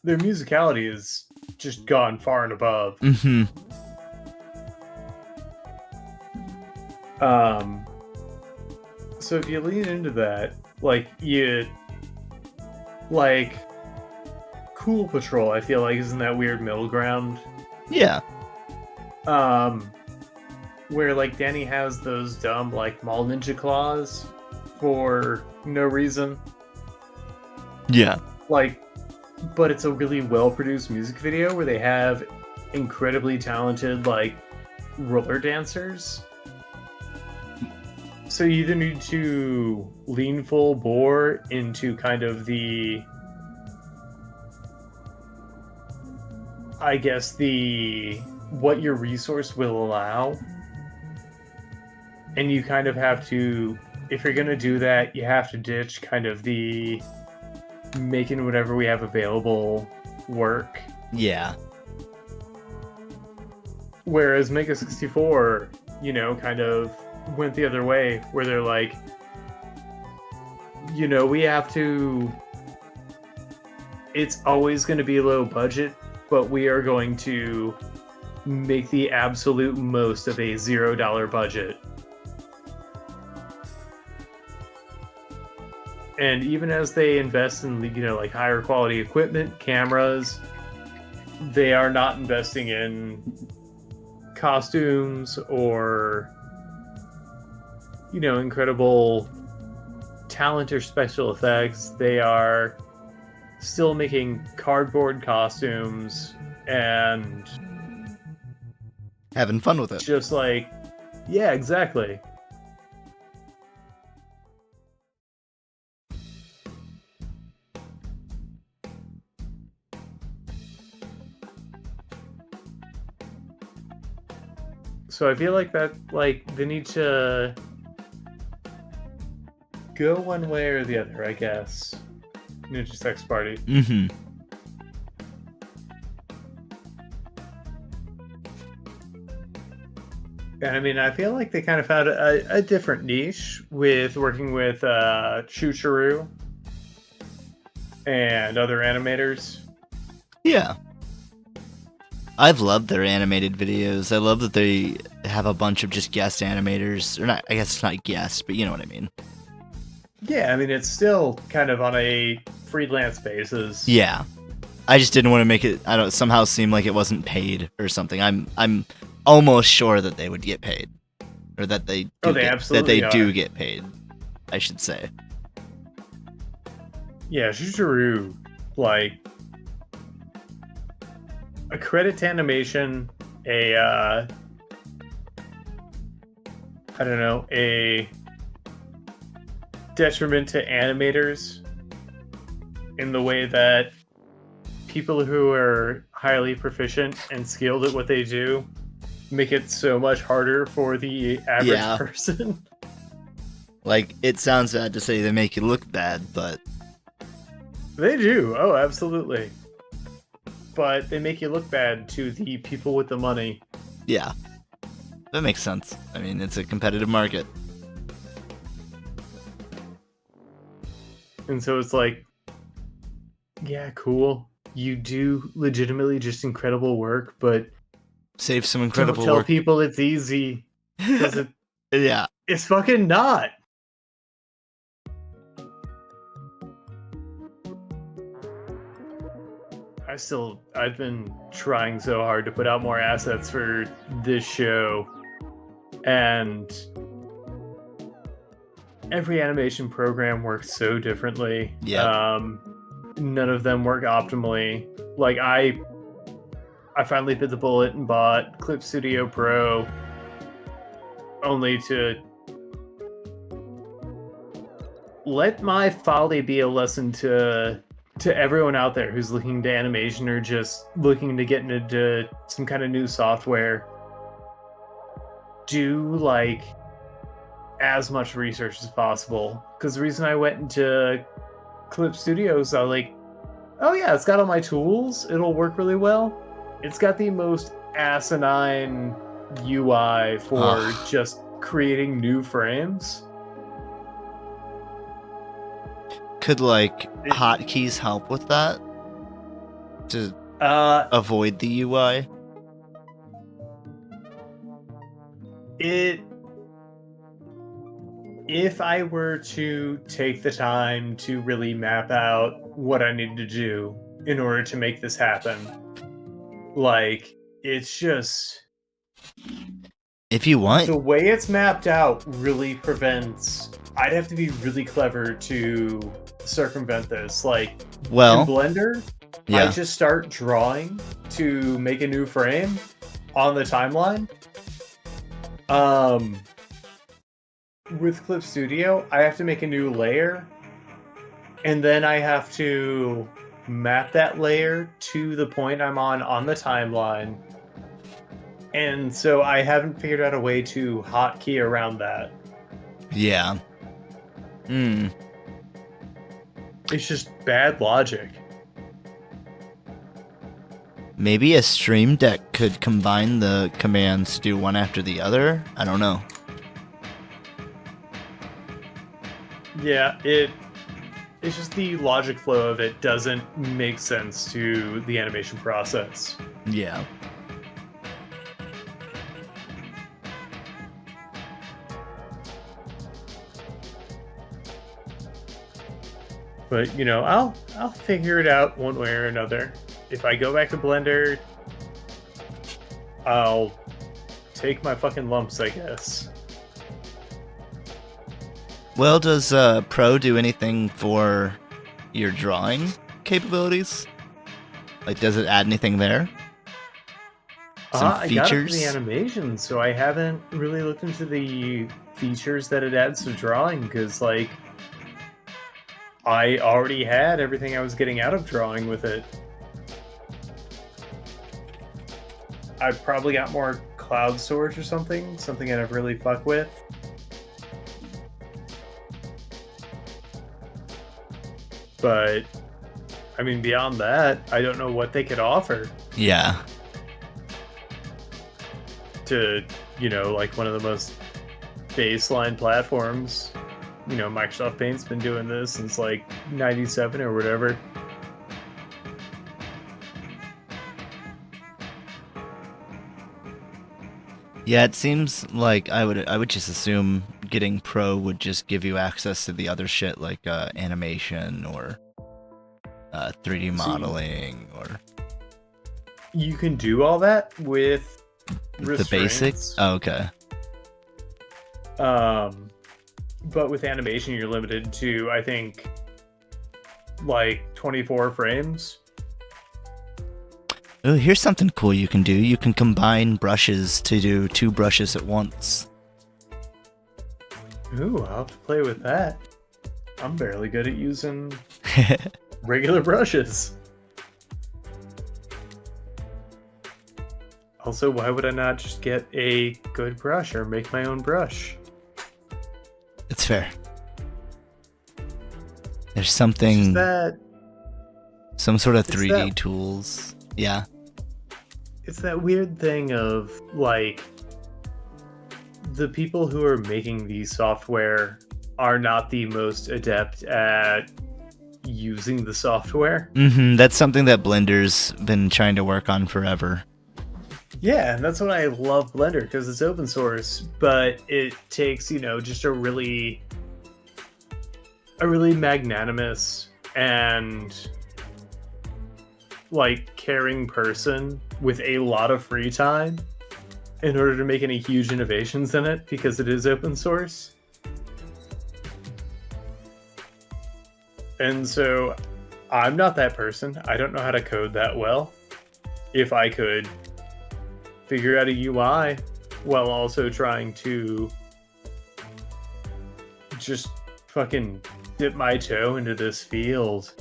Their musicality is just gone far and above. Mm-hmm. So if you lean into that, like like Cool Patrol, I feel like is in that weird middle ground. Yeah. Where like Danny has those dumb like mall ninja claws for no reason. Yeah. Like, but it's a really well produced music video where they have incredibly talented like roller dancers. So you either need to lean full bore into kind of the, I guess, the what your resource will allow. And you kind of have to, if you're going to do that, you have to ditch kind of the making whatever we have available work. Yeah. Whereas Mega 64, kind of went the other way, where they're like, we have to. It's always going to be low budget, but we are going to make the absolute most of a $0 budget. And even as they invest in, like higher quality equipment, cameras, they are not investing in costumes or, incredible talent or special effects. They are still making cardboard costumes and Having fun with it. just like, yeah, exactly. So I feel like that, like, they need to go one way or the other, I guess. Ninja Sex Party. Mm-hmm. And I mean, I feel like they kind of found a different niche with working with Chucharu and other animators. Yeah. I've loved their animated videos. I love that they have a bunch of just guest animators. Or not, I guess it's not guests, but you know what I mean. Yeah, I mean, it's still kind of on a freelance basis. Yeah. I just didn't want to make it, somehow seem like it wasn't paid or something. I'm almost sure that they would get paid. Or that they do get paid, I should say. Yeah, Chucharu, like, a credit to animation, a detriment to animators in the way that people who are highly proficient and skilled at what they do make it so much harder for the average person. Like, it sounds bad to say they make you look bad, but they do. Oh, absolutely. But they make you look bad to the people with the money. Yeah. That makes sense. I mean, it's a competitive market. And so it's like, yeah, cool. You do legitimately just incredible work, but save some incredible don't tell work. People it's easy. Because yeah. It's fucking not. I've been trying so hard to put out more assets for this show, and every animation program works so differently. Yeah. None of them work optimally. Like, I finally bit the bullet and bought Clip Studio Pro only to let my folly be a lesson to everyone out there who's looking to animation or just looking to get into some kind of new software. Do like as much research as possible, because the reason I went into Clip Studios, I was like, oh yeah, it's got all my tools, it'll work really well. It's got the most asinine UI for just creating new frames. Could hotkeys help with that to avoid the UI? if I were to take the time to really map out what I need to do in order to make this happen, like, it's just If you want, the way it's mapped out really prevents. I'd have to be really clever to circumvent this. Like, in well, Blender, I yeah. just start drawing to make a new frame on the timeline. With Clip Studio, I have to make a new layer, and then I have to map that layer to the point I'm on the timeline. And so I haven't figured out a way to hotkey around that. Yeah. It's just bad logic. Maybe a Stream Deck could combine the commands to do one after the other? I don't know. Yeah, it's just the logic flow of it doesn't make sense to the animation process. Yeah. But I'll figure it out one way or another. If I go back to Blender, I'll take my fucking lumps, I guess. Well, does Pro do anything for your drawing capabilities? Like, does it add anything there? Some I got it for the features? animation, so I haven't really looked into the features that it adds to drawing, because, like, I already had everything I was getting out of drawing with it. I probably got more cloud storage or something I never really fuck with. But, I mean, beyond that, I don't know what they could offer Yeah. to, like one of the most baseline platforms. Microsoft Paint's been doing this since like 97 or whatever. Yeah, it seems like I would just assume getting Pro would just give you access to the other shit like animation or 3D modeling or You can do all that with the basic. restraints. Oh, okay. But with animation, you're limited to, I think, like 24 frames. Oh, here's something cool you can do. You can combine brushes to do 2 brushes at once. Ooh, I'll have to play with that. I'm barely good at using regular brushes. Also, why would I not just get a good brush or make my own brush? It's fair. There's It's something, that some sort of it's 3D that- tools. Yeah. it's that weird thing of, like, the people who are making these software are not the most adept at using the software. That's something that Blender's been trying to work on forever. Yeah, and that's what I love Blender, because it's open source, but it takes, just a really magnanimous and, like, caring person with a lot of free time in order to make any huge innovations in it, because it is open source. And so I'm not that person. I don't know how to code that well. If I could figure out a UI while also trying to just fucking dip my toe into this field.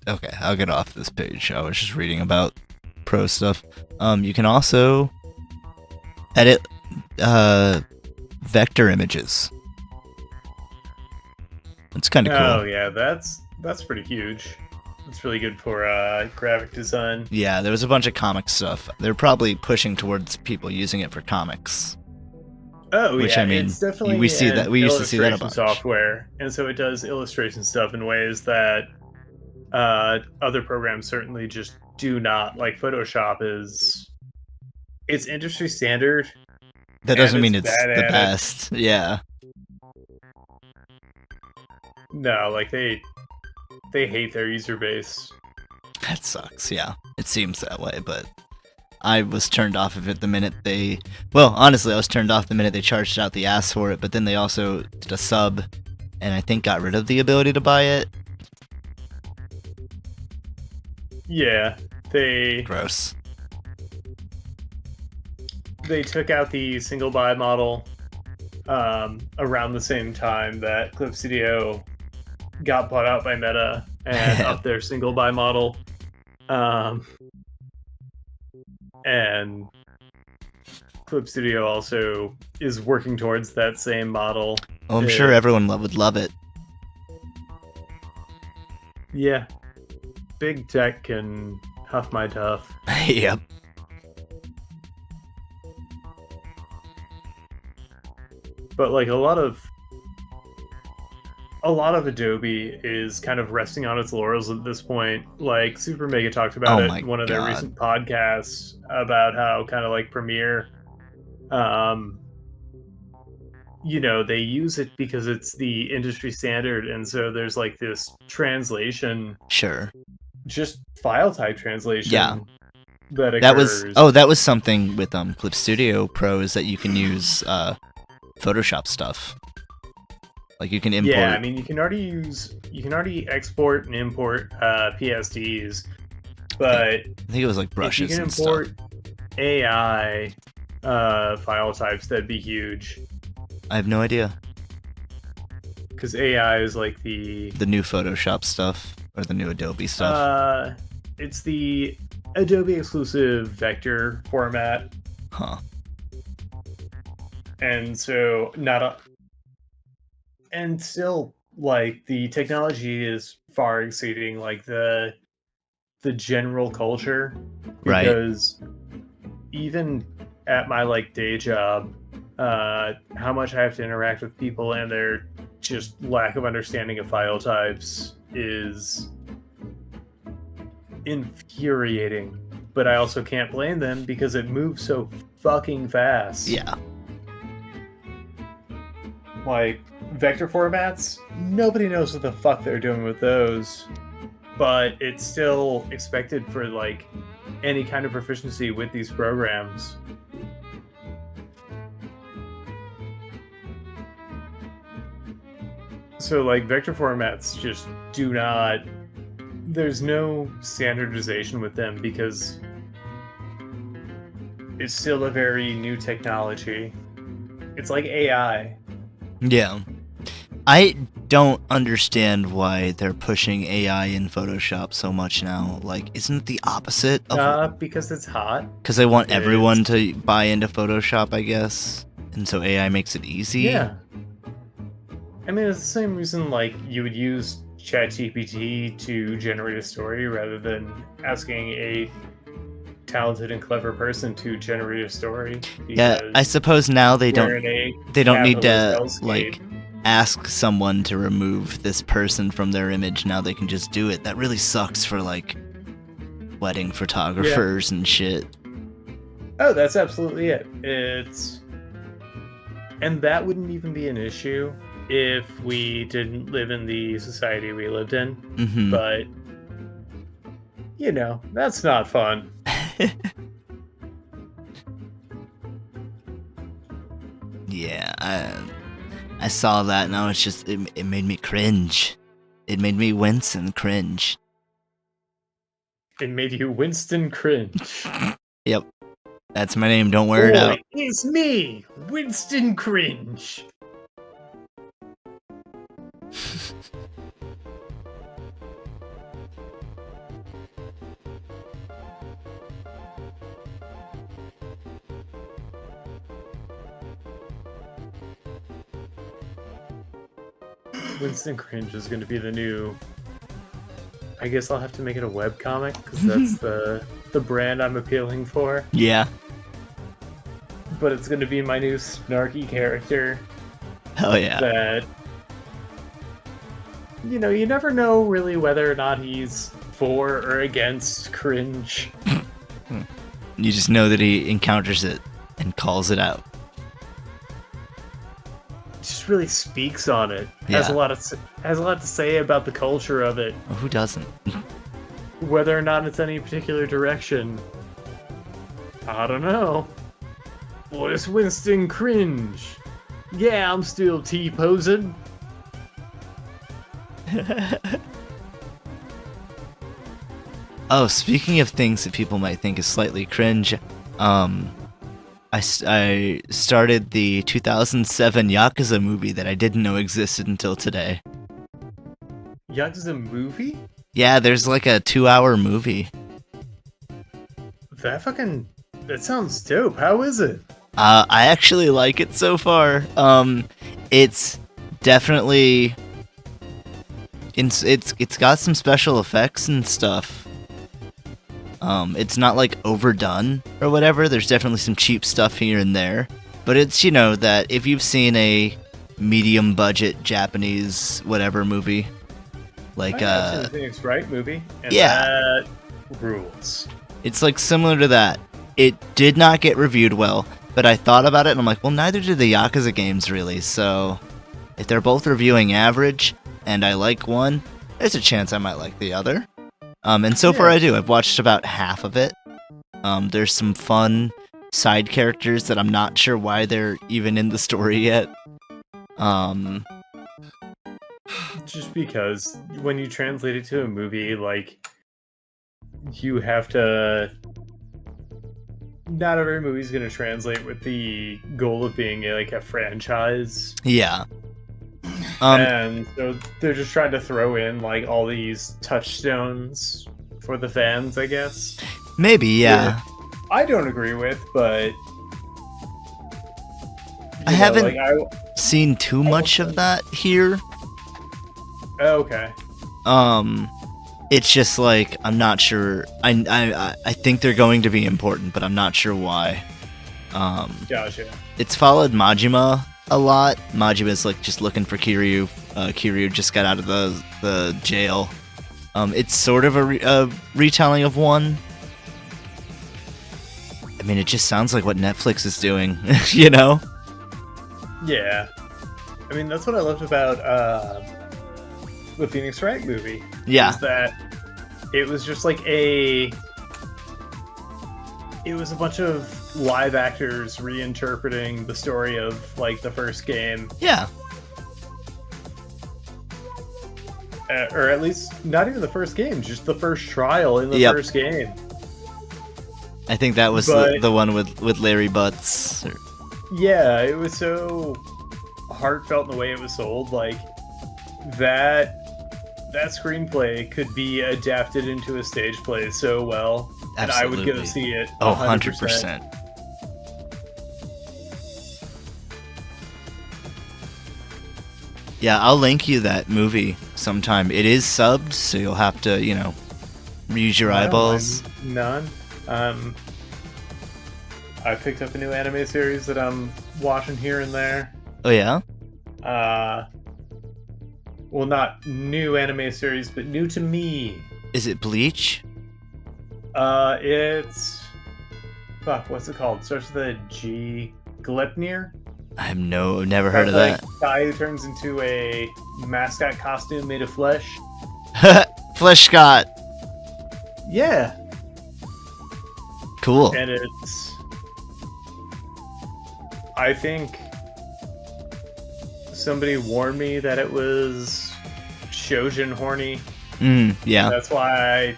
Okay, I'll get off this page. I was just reading about Pro stuff. You can also edit vector images. It's kind of cool. Oh yeah, that's pretty huge. That's really good for graphic design. Yeah, there was a bunch of comic stuff. They're probably pushing towards people using it for comics. Oh Which, yeah, I mean, it's definitely we see an that. We used to see that a illustration bunch. software, and so it does illustration stuff in ways that other programs certainly just do not. Like Photoshop is, it's industry standard, That and doesn't it's mean it's bad the at it. best. Yeah. No, like they hate their user base. That sucks, yeah. It seems that way, but I was turned off of it the minute they... Well, honestly, I was turned off the minute they charged out the ass for it, but then they also did a sub, and I think got rid of the ability to buy it. Yeah, they Gross. took out the single buy model around the same time that Clip Studio got bought out by Meta and upped their single buy model. And Clip Studio also is working towards that same model. Oh, I'm sure everyone would love it. Yeah. Big tech can huff my duff. Yep. But like a lot of Adobe is kind of resting on its laurels at this point. Like Super Mega talked about it in one of their recent podcasts about how kind of like Premiere, you know, they use it because it's the industry standard, and so there's like this translation, Sure, just file type translation. Yeah. That occurs. That was something with Clip Studio Pro, is that you can use Photoshop stuff. Like you can import. Yeah, I mean you can already export and import PSDs, but I think it was like brushes and stuff. If you can import AI file types, that'd be huge. I have no idea. Because AI is like the new Photoshop stuff or the new Adobe stuff. It's the Adobe exclusive vector format. Huh. And so and still, like, the technology is far exceeding like the general culture, because even at my like day job, how much I have to interact with people and their just lack of understanding of file types is infuriating. But I also can't blame them because it moves so fucking fast. Yeah. Like, vector formats, nobody knows what the fuck they're doing with those, but it's still expected for like any kind of proficiency with these programs. So like vector formats just do not, there's no standardization with them because it's still a very new technology. It's like AI. Yeah. I don't understand why they're pushing AI in Photoshop so much now. Like, isn't it the opposite of... because it's hot. Because they want everyone to buy into Photoshop, I guess. And so AI makes it easy? Yeah. I mean, it's the same reason, like, you would use ChatGPT to generate a story rather than asking a talented and clever person to generate a story. Yeah, I suppose now they don't need to like ask someone to remove this person from their image. Now they can just do it. That really sucks for like wedding photographers and shit. Oh, that's absolutely it. And that wouldn't even be an issue if we didn't live in the society we lived in. Mm-hmm. But you know, that's not fun. Yeah, I saw that and I was just, it made me cringe. It made me wince and cringe. It made you Winston cringe. Yep. That's my name, don't wear it out. It's me, Winston Cringe. Winston Cringe is going to be the new... I guess I'll have to make it a webcomic, because that's the brand I'm appealing for. Yeah. but it's going to be my new snarky character. Hell yeah. That, you know, you never know really whether or not he's for or against cringe. You just know that he encounters it and calls it out. Just really speaks on it. Yeah. Has a lot to say about the culture of it. Well, who doesn't? Whether or not it's any particular direction, I don't know. What is Winston cringe? Yeah, I'm still T-posing. Oh, speaking of things that people might think is slightly cringe, I started the 2007 Yakuza movie that I didn't know existed until today. Yakuza movie? Yeah, there's like a 2-hour movie. That sounds dope. How is it? I actually like it so far. It's definitely it's got some special effects and stuff. It's not like overdone or whatever. There's definitely some cheap stuff here and there, but it's, you know, that if you've seen a medium budget Japanese whatever movie, like I've seen the Phoenix Wright movie, and yeah, that rules. it's like similar to that. It did not get reviewed well, but I thought about it and I'm like, well, neither did the Yakuza games really. So if they're both reviewing average and I like one, there's a chance I might like the other. And so far I do. I've watched about half of it. There's some fun side characters that I'm not sure why they're even in the story yet. Just because when you translate it to a movie, like, you have to... Not every movie's going to translate with the goal of being a franchise. Yeah. And so they're just trying to throw in like all these touchstones for the fans, I guess. Maybe, yeah. I don't agree with, but I haven't seen too much of that here. Okay. It's just like I'm not sure. I think they're going to be important, but I'm not sure why. Gotcha. It's followed Majima a lot. Majima's like just looking for Kiryu. Kiryu just got out of the jail. It's sort of a retelling of one. I mean, it just sounds like what Netflix is doing, you know? Yeah. I mean, that's what I loved about the Phoenix Wright movie. Yeah. Is that it was just like it was a bunch of live actors reinterpreting the story of like the first game. Yeah. Or at least not even the first game, just the first trial in the first game. I think that was the one with Larry Butts. Yeah, it was so heartfelt in the way it was sold. Like that screenplay could be adapted into a stage play so well. Absolutely. And I would go see it. 100%. Yeah, I'll link you that movie sometime. It is subbed, so you'll have to, you know, use your eyeballs. None. I picked up a new anime series that I'm watching here and there. Oh yeah? Well, not new anime series, but new to me. Is it Bleach? It's... Fuck, what's it called? It starts with a G. Glepnir? I've never heard of that. Guy who turns into a mascot costume made of flesh. Flesh Scott. Yeah. Cool. And it's... I think somebody warned me that it was Shojin horny. Yeah. That's why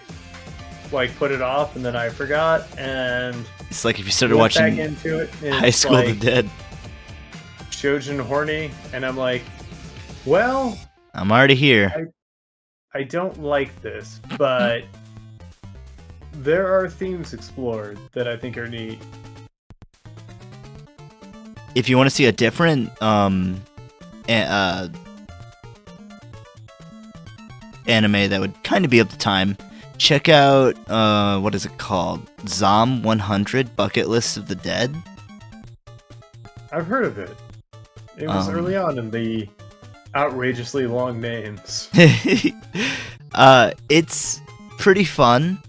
I put it off, and then I forgot, and it's like if you started watching back into it, High School of the Dead. Shojin horny, and I'm like, well, I'm already here. I don't like this, but there are themes explored that I think are neat. If you want to see a different anime that would kind of be of the time, check out what is it called? Zom 100 Bucket List of the Dead. I've heard of it. It was early on in the outrageously long names. It's pretty fun.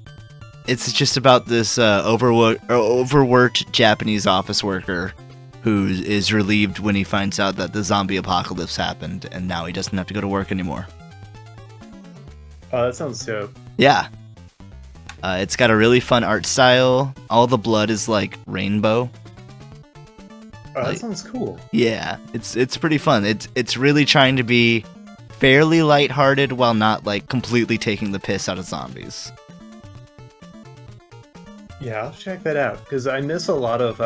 It's just about this overworked Japanese office worker who is relieved when he finds out that the zombie apocalypse happened, and now he doesn't have to go to work anymore. Oh, that sounds dope. Yeah. It's got a really fun art style. All the blood is like rainbow. Oh, that sounds cool. Yeah, it's pretty fun. It's really trying to be fairly lighthearted while not like completely taking the piss out of zombies. Yeah, I'll check that out because I miss a lot of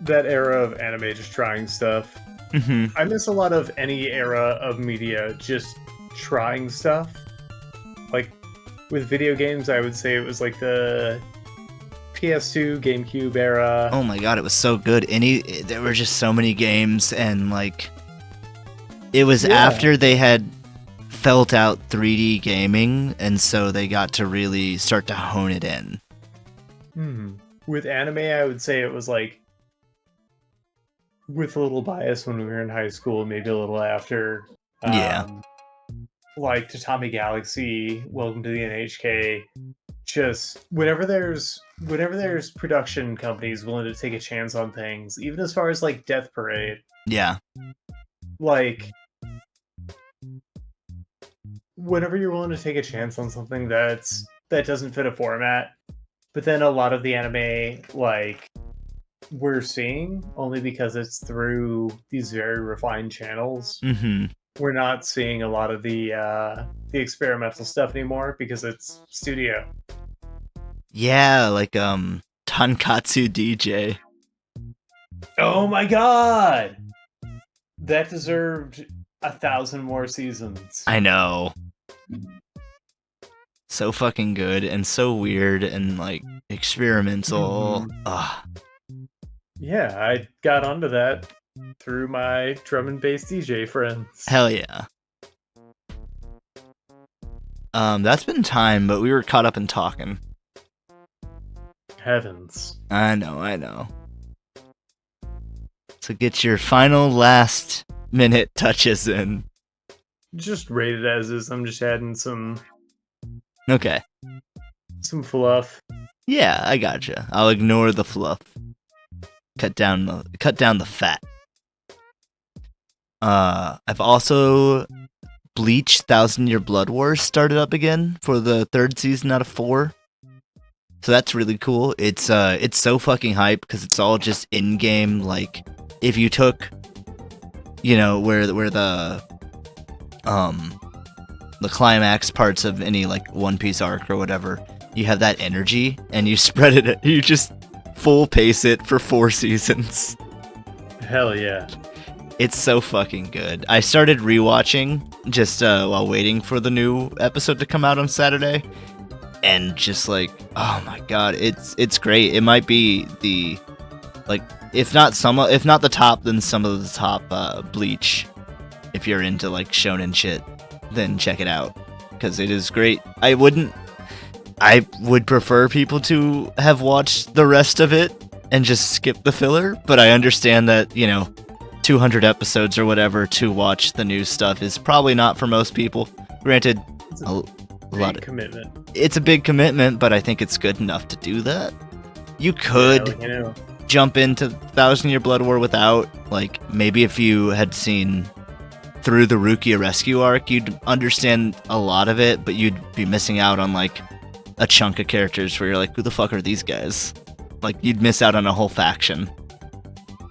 that era of anime just trying stuff. Mm-hmm. I miss a lot of any era of media just trying stuff. Like with video games, I would say it was like the PS2, GameCube era. Oh my god, it was so good. There were just so many games, and like it was after they had felt out 3D gaming, and so they got to really start to hone it in. With anime, I would say it was like, with a little bias when we were in high school, maybe a little after. Like Tatami Galaxy, Welcome to the NHK. Just whenever there's production companies willing to take a chance on things, even as far as like Death Parade. Yeah. Like, whenever you're willing to take a chance on something that doesn't fit a format, but then a lot of the anime, like, we're seeing only because it's through these very refined channels. Mm-hmm. We're not seeing a lot of the experimental stuff anymore because it's studio. Yeah, like Tonkatsu DJ. Oh my god! That deserved 1,000 more seasons. I know. So fucking good and so weird and like experimental. Yeah, I got onto that through my drum and bass DJ friends. Hell yeah. That's been time, but we were caught up in talking. Heavens. I know. So get your final last minute touches in. Just rate it as is. I'm just adding some fluff. Yeah, I gotcha. I'll ignore the fluff. Cut down the fat. I've also Bleach 1000 Year Blood Wars started up again for the 3rd season out of 4. So that's really cool. It's so fucking hype because it's all just in-game. Like, if you took, where the climax parts of any like One Piece arc or whatever, you have that energy and you spread it. You just full pace it for 4 seasons. Hell yeah. It's so fucking good. I started rewatching just while waiting for the new episode to come out on Saturday, and just like, oh my god, it's great. It might be the if not the top, then some of the top Bleach. If you're into like shonen shit, then check it out because it is great. I would prefer people to have watched the rest of it and just skip the filler, but I understand that 200 episodes or whatever to watch the new stuff is probably not for most people. Granted, It's a lot of commitment. It's a big commitment, but I think it's good enough to do that. You could jump into 1000 Year Blood War without, like, maybe if you had seen through the Rukia Rescue arc, you'd understand a lot of it, but you'd be missing out on, like, a chunk of characters where you're like, who the fuck are these guys? Like, you'd miss out on a whole faction.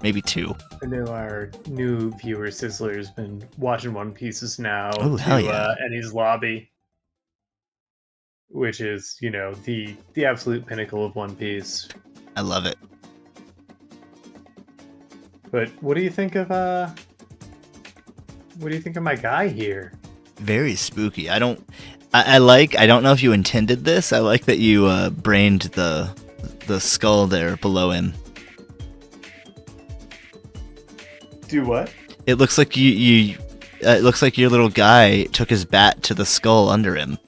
Maybe 2. I know our new viewer Sizzler's been watching One Pieces now. Oh, hell yeah. Enies Lobby, which is, the absolute pinnacle of One Piece. I love it. But what do you think of my guy here? Very spooky. I don't know if you intended this. I like that you brained the skull there below him. Do what? It looks like it looks like your little guy took his bat to the skull under him.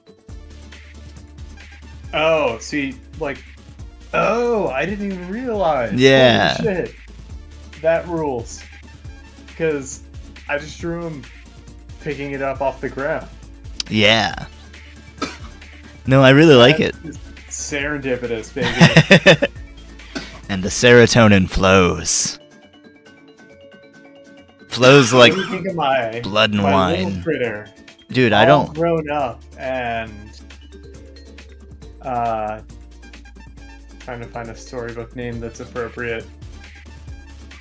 Oh, see, like, Oh, I didn't even realize. Yeah. Holy shit. That rules. Because I just drew him picking it up off the ground. Yeah. No, I really like it. That's serendipitous, baby. And the serotonin flows. Flows like What do you think of my blood and my wine. little critter? Dude, All I don't. grown up and trying to find a storybook name that's appropriate.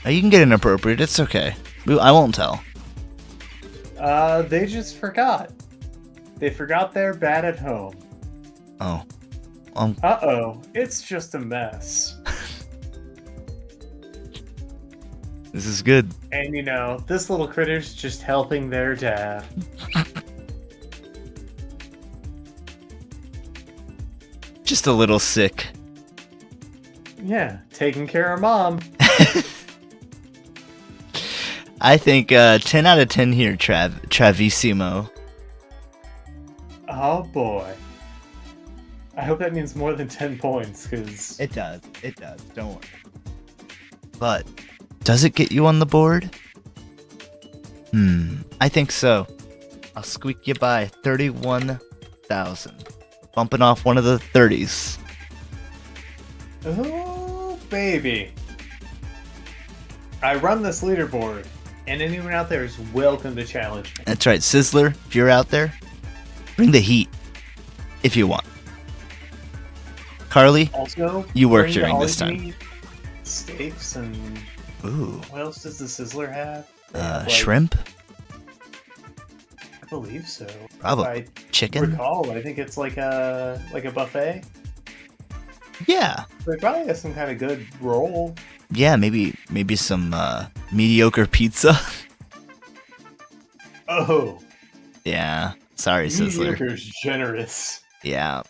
You can get inappropriate. It's okay. I won't tell. They just forgot. They forgot they're bad at home. Oh. Uh-oh, it's just a mess. This is good. And you know, this little critter's just helping their dad. Just a little sick. Yeah, taking care of mom. I think 10 out of 10 here, Travissimo. Oh boy. I hope that means more than 10 points, because... It does. It does. Don't worry. But, does it get you on the board? I think so. I'll squeak you by 31,000. Bumping off one of the 30s. Oh, baby. I run this leaderboard, and anyone out there is welcome to challenge me. That's right, Sizzler, if you're out there, bring the heat. If you want. Carly, Also, you work bring during all this you time. need Steaks and... Ooh. What else does the Sizzler have? They have, like, Shrimp? I believe so. Probably. If Chicken? I recall, I think it's like a buffet. Yeah. They probably have some kind of good roll. Yeah, maybe some mediocre pizza. Oh, Yeah. Sorry, Sizzler. mediocre's generous. Yeah.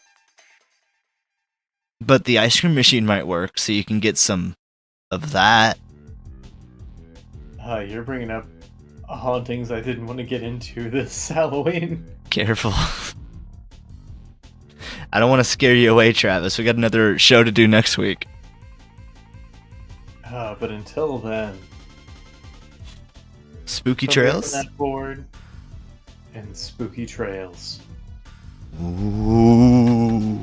But the ice cream machine might work, so you can get some of that. You're bringing up hauntings I didn't want to get into this Halloween. Careful. I don't want to scare you away, Travis. We got another show to do next week. But until then, Spooky somebody trails? on that board and spooky trails. Ooh.